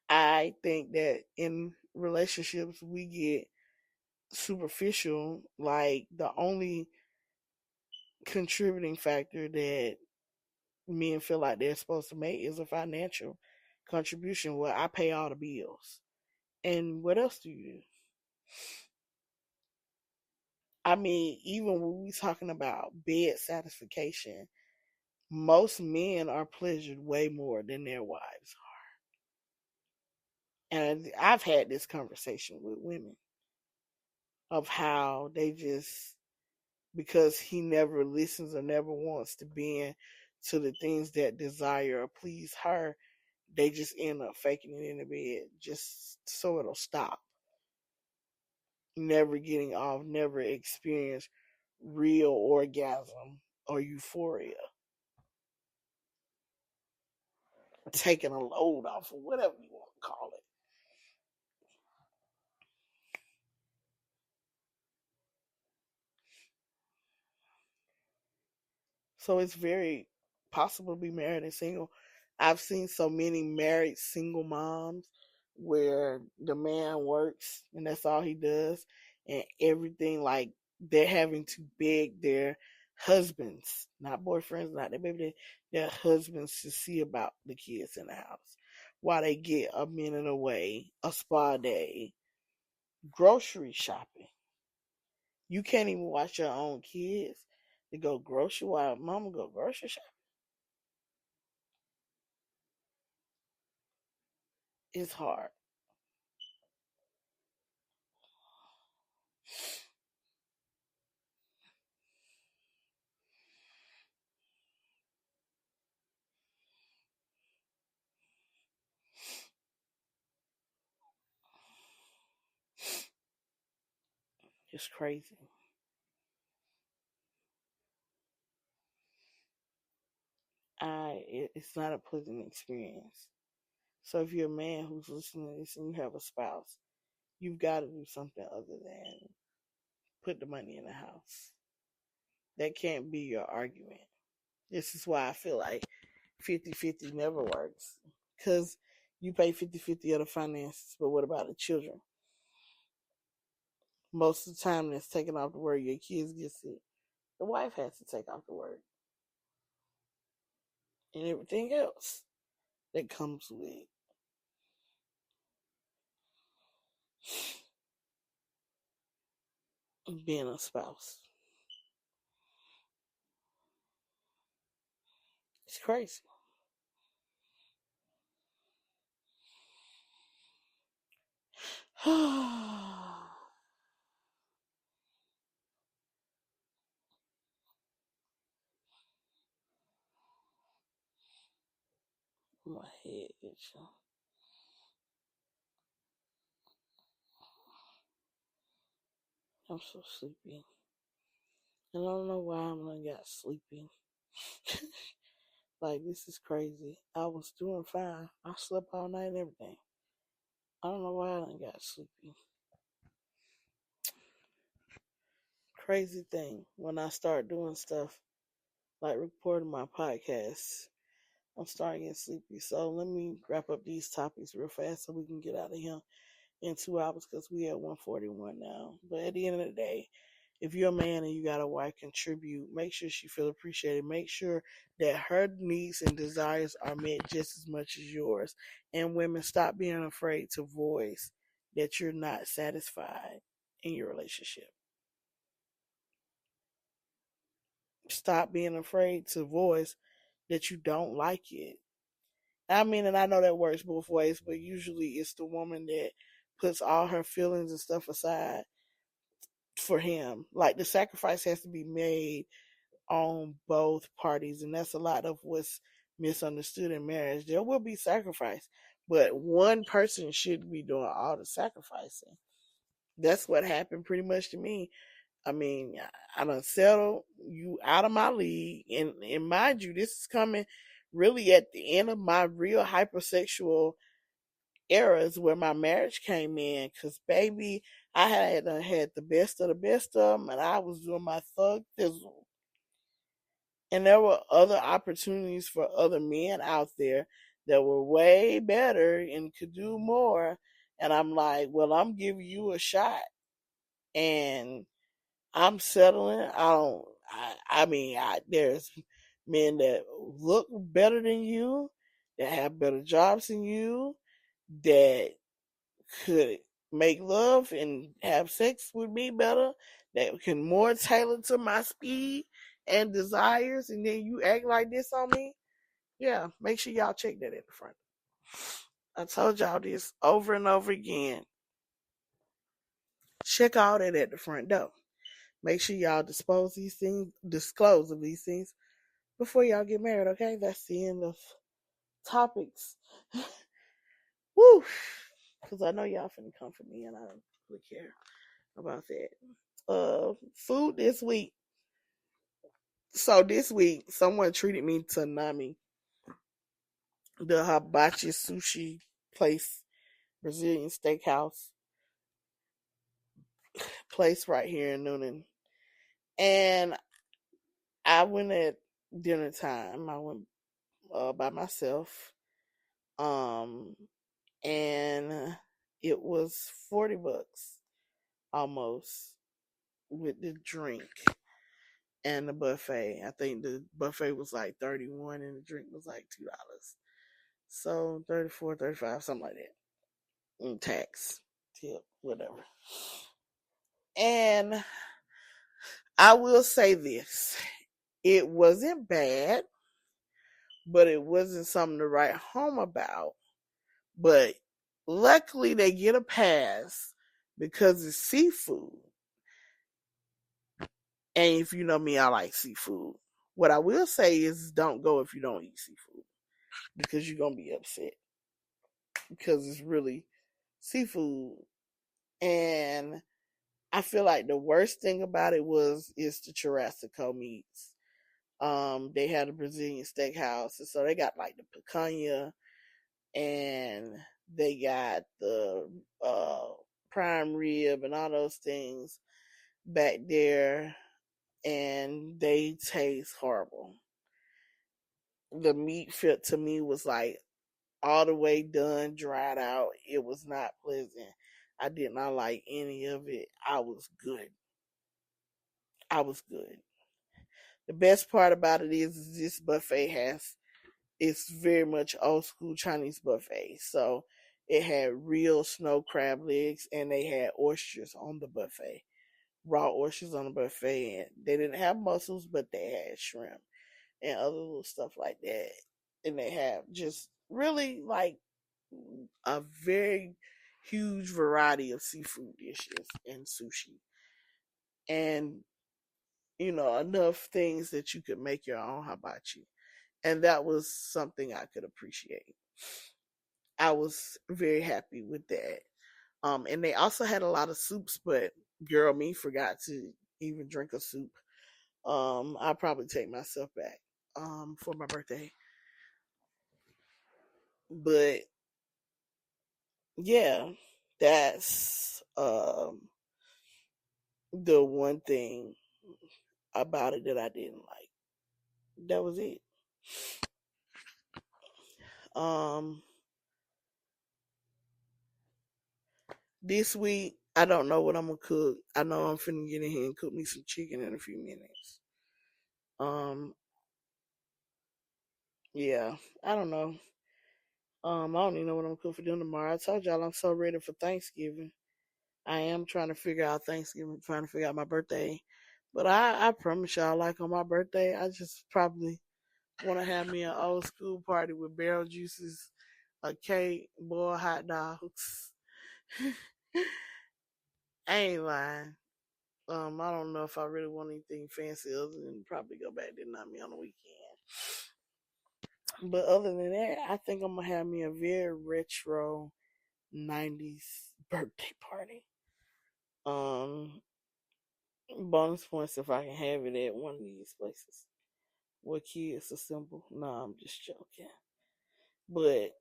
S2: I think that in relationships we get superficial. Like, the only contributing factor that men feel like they're supposed to make is a financial contribution. Well, I pay all the bills. And what else do you do? I mean, even when we talking about bed satisfaction, most men are pleasured way more than their wives are. And I've had this conversation with women of how they just, because he never listens or never wants to bend to the things that desire or please her, they just end up faking it in the bed just so it'll stop. Never getting off, never experience real orgasm or euphoria. Taking a load off, or whatever you want to call it. So it's very possible to be married and single. I've seen so many married single moms where the man works and that's all he does, and everything, like, they're having to beg their husbands, not boyfriends, not their baby, their husbands, to see about the kids in the house while they get a minute away, a spa day, grocery shopping. You can't even watch your own kids. to go grocery while mama go grocery shopping. It's hard. It's crazy. It's not a pleasant experience. So if you're a man who's listening to this and you have a spouse, you've got to do something other than put the money in the house. That can't be your argument. This is why I feel like 50-50 never works. Because you pay 50-50 of the finances, but what about the children? Most of the time that's taken off the word, your kids get sick. The wife has to take off the word. And everything else that comes with being a spouse. It's crazy. My head itching. I'm so sleepy. And I don't know why I'm gonna got sleepy. Like, this is crazy. I was doing fine. I slept all night and everything. I don't know why I done got sleepy. Crazy thing. When I start doing stuff like recording my podcast, I'm starting getting sleepy. So let me wrap up these topics real fast so we can get out of here in 2 hours because we at 1:41 now. But at the end of the day, if you're a man and you got a wife, contribute. Make sure she feel appreciated. Make sure that her needs and desires are met just as much as yours. And women, stop being afraid to voice that you're not satisfied in your relationship. Stop being afraid to voice that you don't like it. I mean, and I know that works both ways, but usually it's the woman that puts all her feelings and stuff aside for him. Like, the sacrifice has to be made on both parties, and that's a lot of what's misunderstood in marriage. There will be sacrifice, but one person shouldn't be doing all the sacrificing. That's what happened pretty much to me. I mean, I done settled you out of my league, and mind you, this is coming really at the end of my real hypersexual eras where my marriage came in. Cause baby, I had the best of them, and I was doing my thug thizzle. And there were other opportunities for other men out there that were way better and could do more. And I'm like, well, I'm giving you a shot. And I'm settling. There's men that look better than you, that have better jobs than you, that could make love and have sex with me better, that can more tailor to my speed and desires, and then you act like this on me. Yeah, make sure y'all check that at the front. I told y'all this over and over again. Check all that at the front door. Make sure y'all disclose of these things before y'all get married, okay? That's the end of topics. Woo! Because I know y'all finna come for me and I don't really care about that. Food this week. So this week, someone treated me to Nami, the hibachi sushi place, Brazilian steakhouse place right here in Noonan. And I went at dinner time. I went by myself. And it was $40 almost with the drink and the buffet. I think the buffet was like $31 and the drink was like $2. So 34, 35, something like that. And tax, tip, whatever. And I will say this. It wasn't bad, but it wasn't something to write home about. But luckily, they get a pass because it's seafood. And if you know me, I like seafood. What I will say is don't go if you don't eat seafood because you're going to be upset because it's really seafood. And I feel like the worst thing about it is the churrasco meats. They had a Brazilian steakhouse, and so they got like the picanha, and they got the prime rib and all those things back there, and they taste horrible. The meat fit to me was like all the way done, dried out. It was not pleasant. I did not like any of it. I was good. I was good. The best part about it is this buffet it's very much old school Chinese buffet. So it had real snow crab legs and they had oysters on the buffet. Raw oysters on the buffet, and they didn't have mussels, but they had shrimp and other little stuff like that. And they have just really like a very huge variety of seafood dishes and sushi. And enough things that you could make your own hibachi. And that was something I could appreciate. I was very happy with that. And they also had a lot of soups, but girl, me forgot to even drink a soup. I'll probably take myself back for my birthday. But yeah, that's the one thing about it that I didn't like. That was it. Um, this week I don't know what I'm gonna cook. I know I'm finna get in here and cook me some chicken in a few minutes. Um, yeah, I don't know. I don't even know what I'm cooking for dinner tomorrow. I told y'all I'm so ready for Thanksgiving. I am trying to figure out Thanksgiving, trying to figure out my birthday. But I promise y'all, like on my birthday, I just probably want to have me an old school party with barrel juices, a cake, boiled hot dogs. I ain't lying. I don't know if I really want anything fancy other than probably go back to not me on the weekend. But other than that, I think I'm gonna have me a very retro '90s birthday party. Um, Bonus points if I can have it at one of these places where kids assemble. No, I'm just joking. But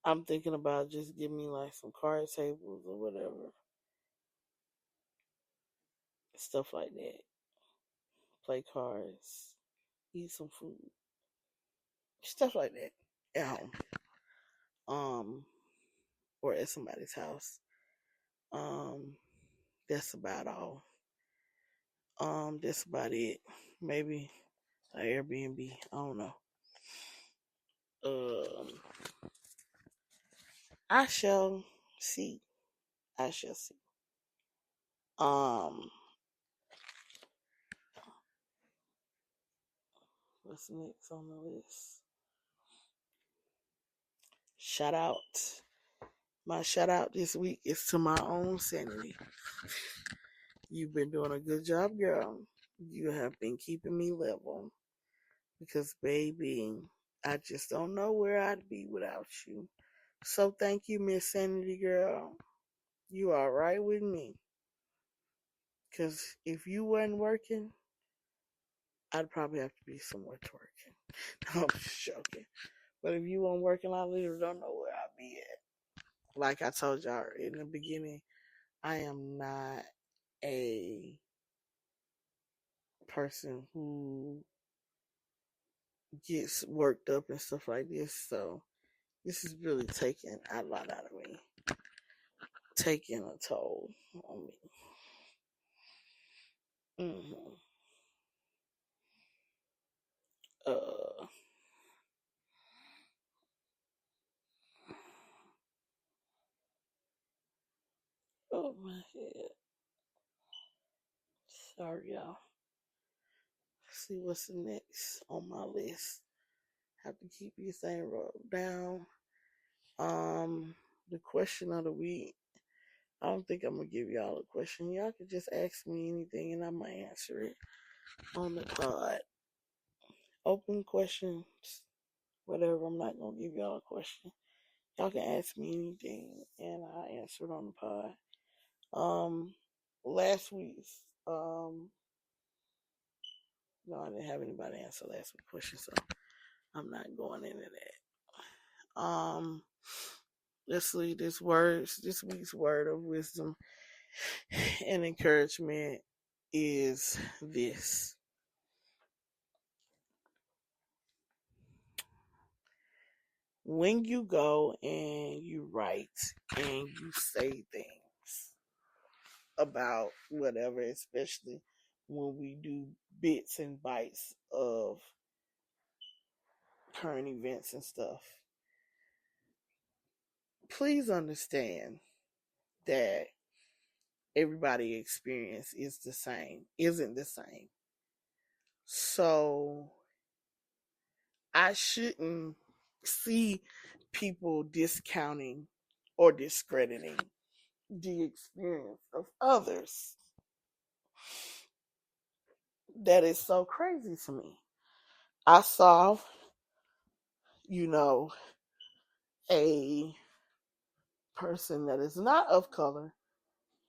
S2: I'm thinking about just giving me like some card tables or whatever, stuff like that. Play cards, eat some food, stuff like that at home, um, or at somebody's house. Um, that's about all. That's about it. Maybe an Airbnb. I don't know. Um, I shall see. I shall see. Um, what's next on the list? Shout out. My shout out this week is to my own sanity. You've been doing a good job, girl. You have been keeping me level. Because, baby, I just don't know where I'd be without you. So, thank you, Miss Sanity Girl. You are right with me. Because if you wasn't working, I'd probably have to be somewhere twerking. No, I'm just joking. But if you weren't working, I literally don't know where I'd be at. Like I told y'all in the beginning, I am not a person who gets worked up and stuff like this. So this is really taking a lot out of me, taking a toll on me. Mm-hmm. Uh, oh my head. Sorry, y'all. see what's the next on my list. Have to keep these things wrote down. The question of the week. I don't think I'm gonna give y'all a question. Y'all can just ask me anything and I might answer it on the pod. Open questions, whatever. I'm not gonna give y'all a question. Y'all can ask me anything and I'll answer it on the pod. Last week's no, I didn't have anybody answer last week's question, so I'm not going into that. Let's see this week's word of wisdom and encouragement is this. When you go and you write and you say things about whatever, especially when we do bits and bytes of current events and stuff, please understand that everybody's experience isn't the same. So I shouldn't see people discounting or discrediting the experience of others. That is so crazy to me. I saw, a person that is not of color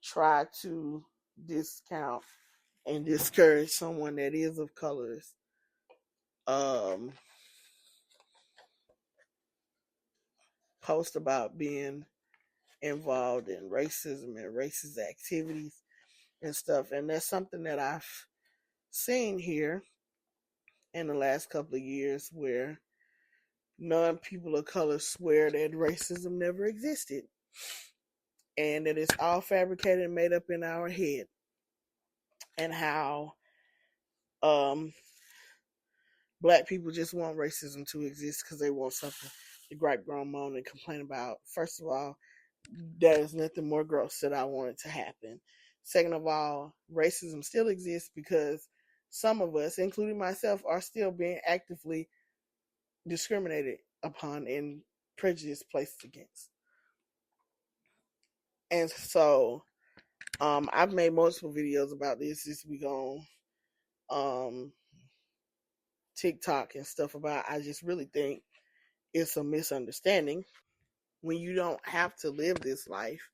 S2: try to discount and discourage someone that is of colors. Post about being involved in racism and racist activities and stuff. And that's something that I've seen here in the last couple of years where non-people of color swear that racism never existed and that it's all fabricated and made up in our head, and how black people just want racism to exist because they want something to gripe, groan, moan, and complain about. First of all, that is nothing more gross that I want it to happen. Second of all, racism still exists because some of us, including myself, are still being actively discriminated upon and prejudice placed against. And so I've made multiple videos about this week on TikTok and stuff about I just really think it's a misunderstanding. When you don't have to live this life,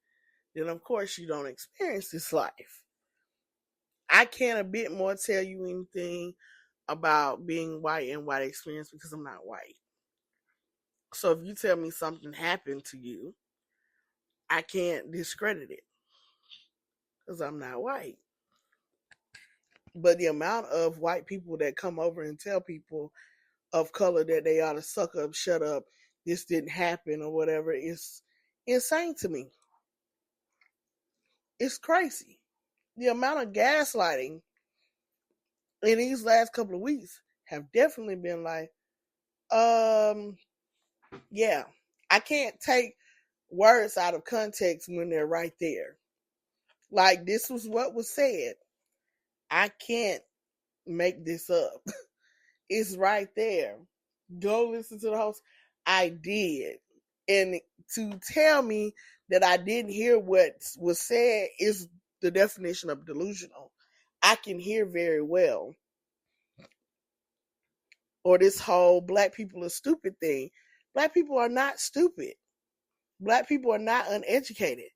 S2: then of course you don't experience this life. I can't a bit more tell you anything about being white and white experience because I'm not white. So if you tell me something happened to you, I can't discredit it because I'm not white. But the amount of white people that come over and tell people of color that they ought to suck up, shut up, this didn't happen or whatever is insane to me. It's crazy. The amount of gaslighting in these last couple of weeks have definitely been like, yeah, I can't take words out of context when they're right there. Like, this was what was said. I can't make this up. It's right there. Go listen to the host. I did. And to tell me that I didn't hear what was said is the definition of delusional. I can hear very well. Or this whole black people are stupid thing. Black people are not stupid. Black people are not uneducated.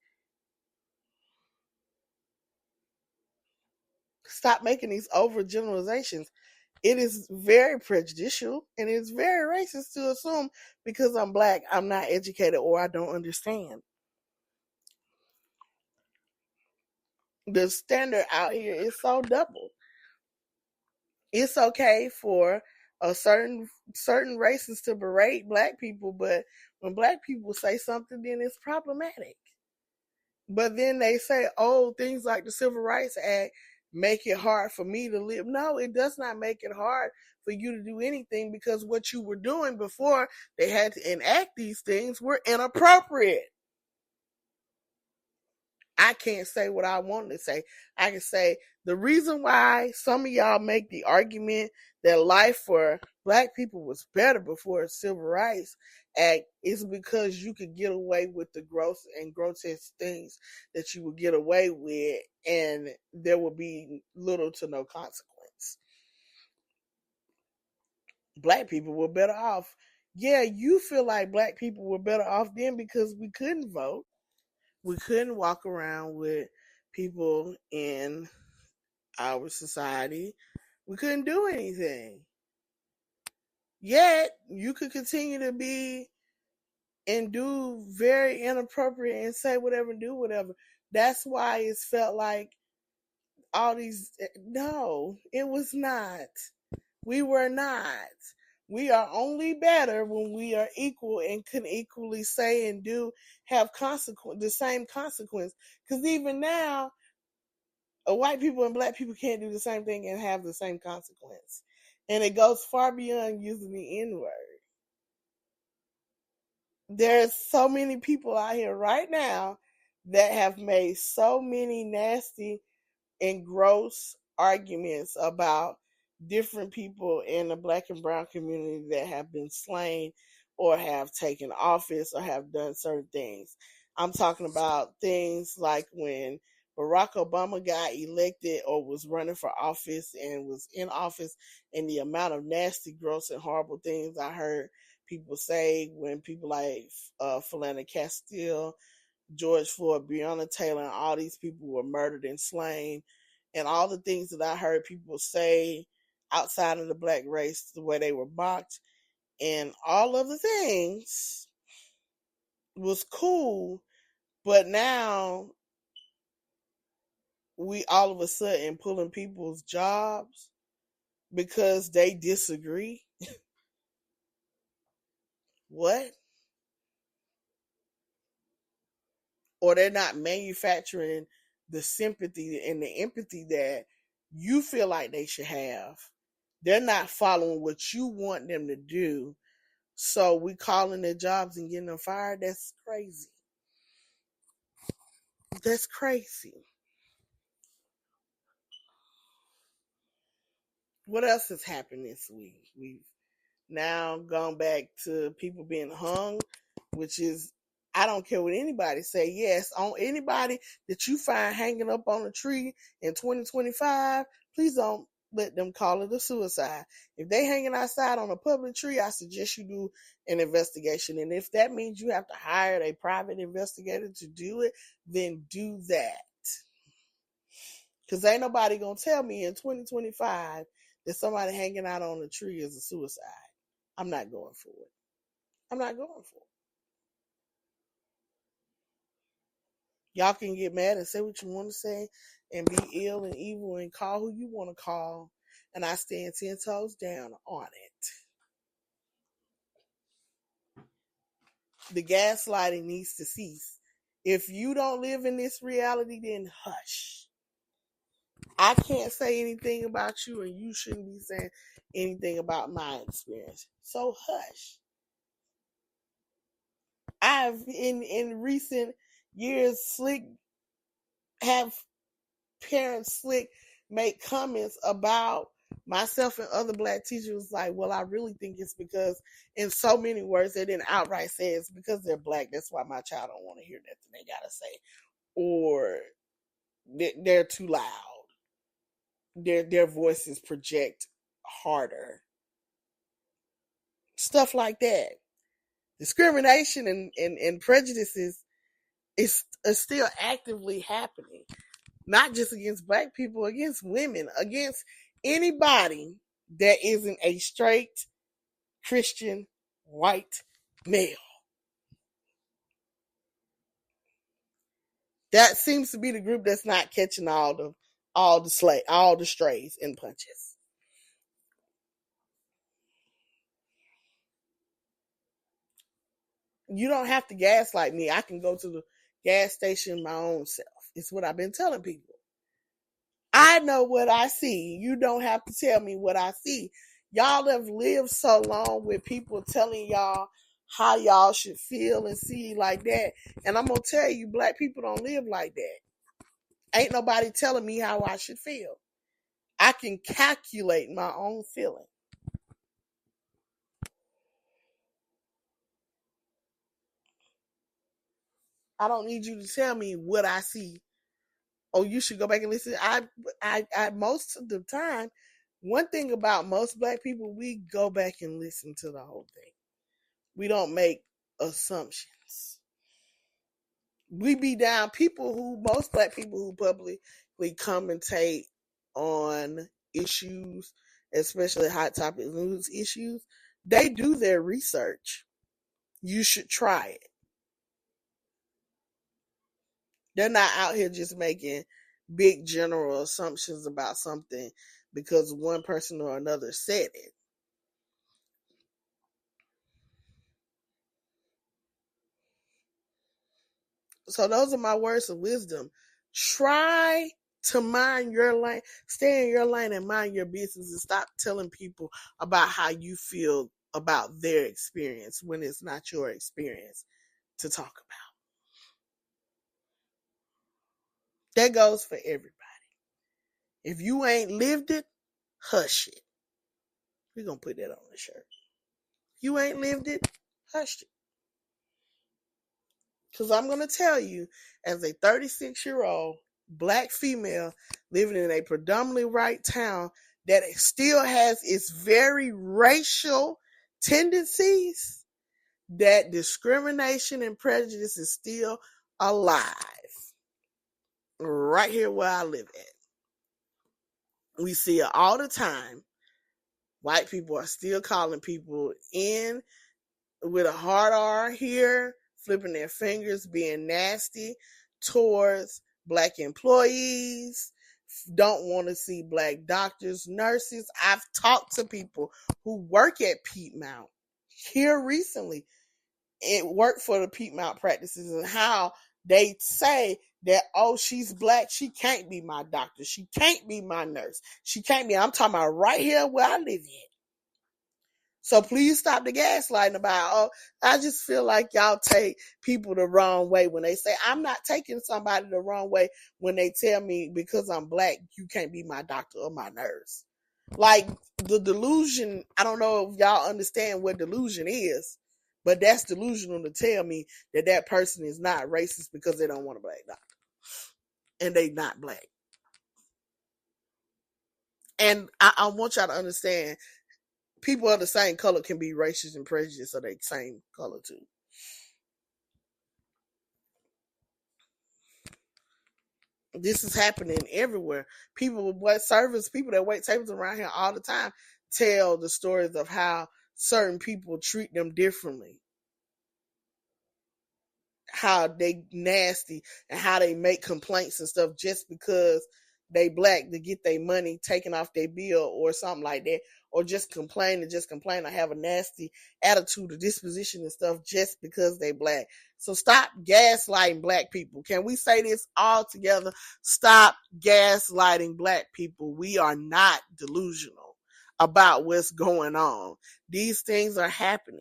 S2: Stop making these overgeneralizations. It is very prejudicial and it's very racist to assume because I'm black, I'm not educated or I don't understand. The standard out here is so double. It's okay for a certain races to berate black people, but when black people say something, then it's problematic. But then they say, oh, things like the Civil Rights Act make it hard for me to live. No, it does not make it hard for you to do anything because what you were doing before they had to enact these things were inappropriate. I can't say what I want to say. I can say the reason why some of y'all make the argument that life for black people was better before the Civil Rights Act is because you could get away with the gross and grotesque things that you would get away with, and there would be little to no consequence. Black people were better off. Yeah, you feel like black people were better off then because we couldn't vote. We couldn't walk around with people in our society. We couldn't do anything. Yet, you could continue to be and do very inappropriate and say whatever and do whatever. That's why it's felt like all these. No, it was not. We were not. We are only better when we are equal and can equally say and do have the same consequence. Because even now, white people and black people can't do the same thing and have the same consequence. And it goes far beyond using the N-word. There's so many people out here right now that have made so many nasty and gross arguments about different people in the black and brown community that have been slain or have taken office or have done certain things. I'm talking about things like when Barack Obama got elected or was running for office and was in office, and the amount of nasty, gross, and horrible things I heard people say when people like Philando Castile, George Floyd, Breonna Taylor, and all these people were murdered and slain, and all the things that I heard people say outside of the black race, the way they were mocked, and all of the things was cool, but now we all of a sudden pulling people's jobs because they disagree. What? Or they're not manufacturing the sympathy and the empathy that you feel like they should have. They're not following what you want them to do. So we calling their jobs and getting them fired. That's crazy. That's crazy. What else has happened this week? We've now gone back to people being hung, which is, I don't care what anybody say. Yes, on anybody that you find hanging up on a tree in 2025, please don't let them call it a suicide. If they hanging outside on a public tree, I suggest you do an investigation. And if that means you have to hire a private investigator to do it, then do that. Because ain't nobody going to tell me in 2025 that somebody hanging out on a tree is a suicide. I'm not going for it. I'm not going for it. Y'all can get mad and say what you want to say and be ill and evil and call who you want to call. And I stand 10 toes down on it. The gaslighting needs to cease. If you don't live in this reality, then hush. I can't say anything about you, and you shouldn't be saying anything about my experience. So hush. I've in recent years have parents make comments about myself and other black teachers like, well, I really think it's because, in so many words, they didn't outright say it's because they're black. That's why my child don't want to hear nothing they gotta say, or they're too loud. Their voices project harder. Stuff like that. Discrimination and prejudices is still actively happening. Not just against black people, against women, against anybody that isn't a straight Christian white male. That seems to be the group that's not catching all the strays and punches. You don't have to gaslight me. I can go to the gas station my own self. It's what I've been telling people. I know what I see. You don't have to tell me what I see. Y'all have lived so long with people telling y'all how y'all should feel and see like that. And I'm going to tell you, black people don't live like that. Ain't nobody telling me how I should feel. I can calculate my own feeling. I don't need you to tell me what I see. Oh, you should go back and listen. I most of the time, one thing about most black people, we go back and listen to the whole thing. We don't make assumptions. We be down most black people who publicly commentate on issues, especially hot topic news issues, they do their research. You should try it. They're not out here just making big general assumptions about something because one person or another said it. So those are my words of wisdom. Try to mind your lane, stay in your lane and mind your business, and stop telling people about how you feel about their experience when it's not your experience to talk about. That goes for everybody. If you ain't lived it, hush it. We're going to put that on the shirt. If you ain't lived it, hush it. Because I'm going to tell you, as a 36-year-old black female living in a predominantly white town that still has its very racial tendencies, that discrimination and prejudice is still alive. Right here where I live at. We see it all the time. White people are still calling people in with a hard R here, flipping their fingers, being nasty towards black employees, don't want to see black doctors, nurses. I've talked to people who work at Piedmont here recently. It worked for the Piedmont practices, and how they say that, oh, she's black, she can't be my doctor, she can't be my nurse, she can't be. I'm talking about right here where I live at. So please stop the gaslighting about, oh, I just feel like y'all take people the wrong way when they say, I'm not taking somebody the wrong way when they tell me because I'm black, you can't be my doctor or my nurse. Like the delusion, I don't know if y'all understand what delusion is, but that's delusional to tell me that that person is not racist because they don't want a black doctor. And they not black. And I want y'all to understand, people of the same color can be racist and prejudiced of the same color too. This is happening everywhere. People that wait tables around here all the time tell the stories of how certain people treat them differently. How they nasty and how they make complaints and stuff just because they black to get their money taken off their bill or something like that, or just complain or have a nasty attitude or disposition and stuff just because they black. So stop gaslighting black people. Can we say this all together? Stop gaslighting black people. We are not delusional about what's going on. These things are happening.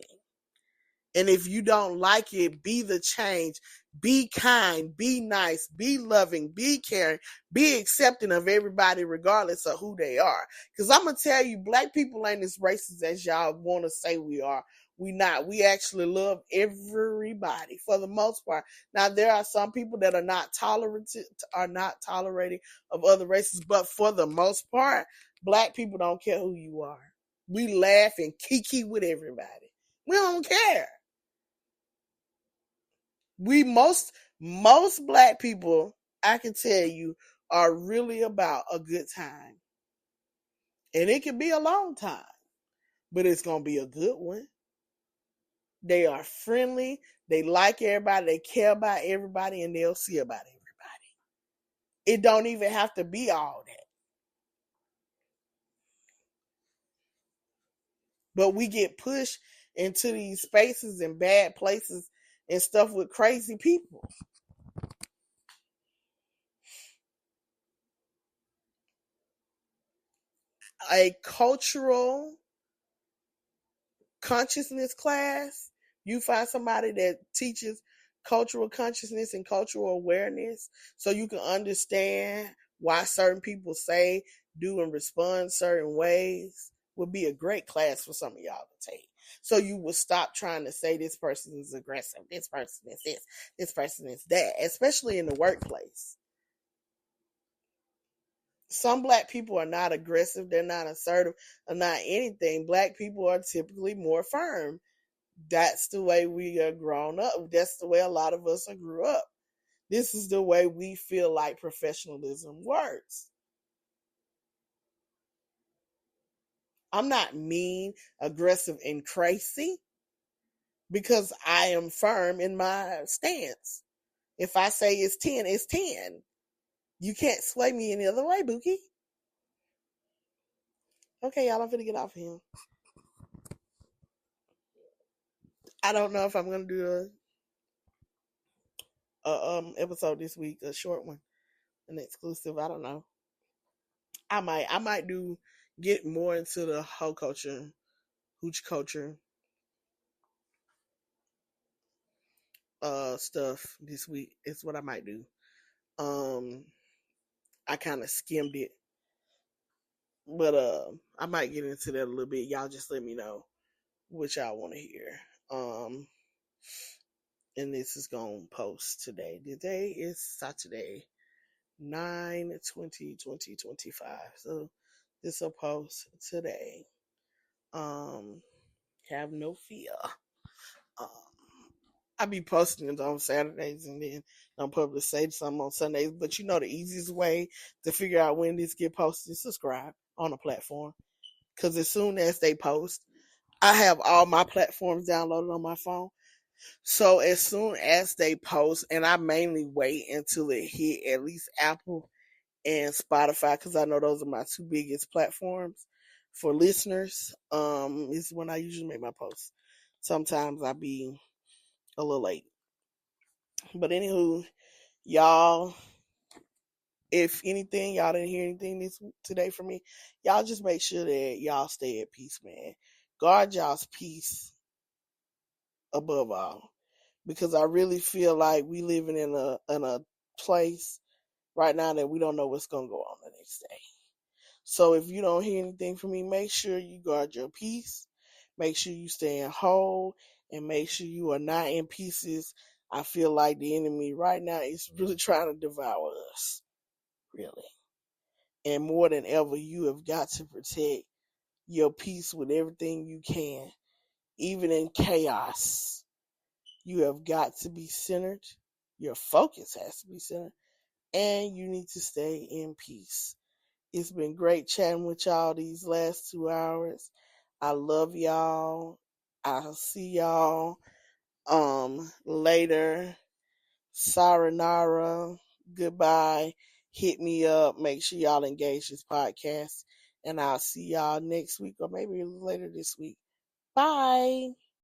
S2: And if you don't like it, be the change. Be kind, be nice, be loving, be caring, be accepting of everybody regardless of who they are. Because I'm going to tell you, black people ain't as racist as y'all want to say we are. We not. We actually love everybody for the most part. Now, there are some people that are not tolerating of other races, but for the most part, black people don't care who you are. We laugh and kiki with everybody. We don't care. Most black people, I can tell you, are really about a good time. And it can be a long time, but it's going to be a good one. They are friendly. They like everybody. They care about everybody, and they'll see about everybody. It don't even have to be all that. But we get pushed into these spaces and bad places and stuff with crazy people. A cultural consciousness class, you find somebody that teaches cultural consciousness and cultural awareness so you can understand why certain people say, do, and respond certain ways would be a great class for some of y'all to take. So you will stop trying to say this person is aggressive, this person is this person is that, especially in the workplace. Some black people are not aggressive, they're not assertive, or not anything. Black people are typically more firm. That's the way we are grown up. That's the way a lot of us are grew up. This is the way we feel like professionalism works. I'm not mean, aggressive, and crazy because I am firm in my stance. If I say it's 10, it's 10. You can't sway me any other way, Bookie. Okay, y'all, I'm finna get off of here. I don't know if I'm gonna do a episode this week, a short one, an exclusive. I don't know. I might get more into the hoe culture, hooch culture, stuff this week. It's what I might do. I kind of skimmed it, but I might get into that a little bit. Y'all just let me know what y'all want to hear. And this is gonna post today. Today is Saturday, 9/20/2025. So this will post today. Have no fear. I be posting it on Saturdays and then I'm public say something on Sundays. But you know the easiest way to figure out when this get posted is subscribe on a platform. Because as soon as they post, I have all my platforms downloaded on my phone. So as soon as they post, and I mainly wait until it hit at least Apple and Spotify, because I know those are my two biggest platforms for listeners, is when I usually make my posts. Sometimes I be a little late. But anywho, y'all, if anything, y'all didn't hear anything today from me, y'all just make sure that y'all stay at peace, man. Guard y'all's peace above all. Because I really feel like we living in a place right now that we don't know what's gonna go on the next day. So if you don't hear anything from me, make sure you guard your peace. Make sure you stay in whole, and make sure you are not in pieces. I feel like the enemy right now is really trying to devour us. Really. And more than ever, you have got to protect your peace with everything you can. Even in chaos, you have got to be centered. Your focus has to be centered. And you need to stay in peace. It's been great chatting with y'all these last 2 hours. I love y'all. I'll see y'all later. Sayonara. Goodbye. Hit me up. Make sure y'all engage this podcast. And I'll see y'all next week or maybe later this week. Bye.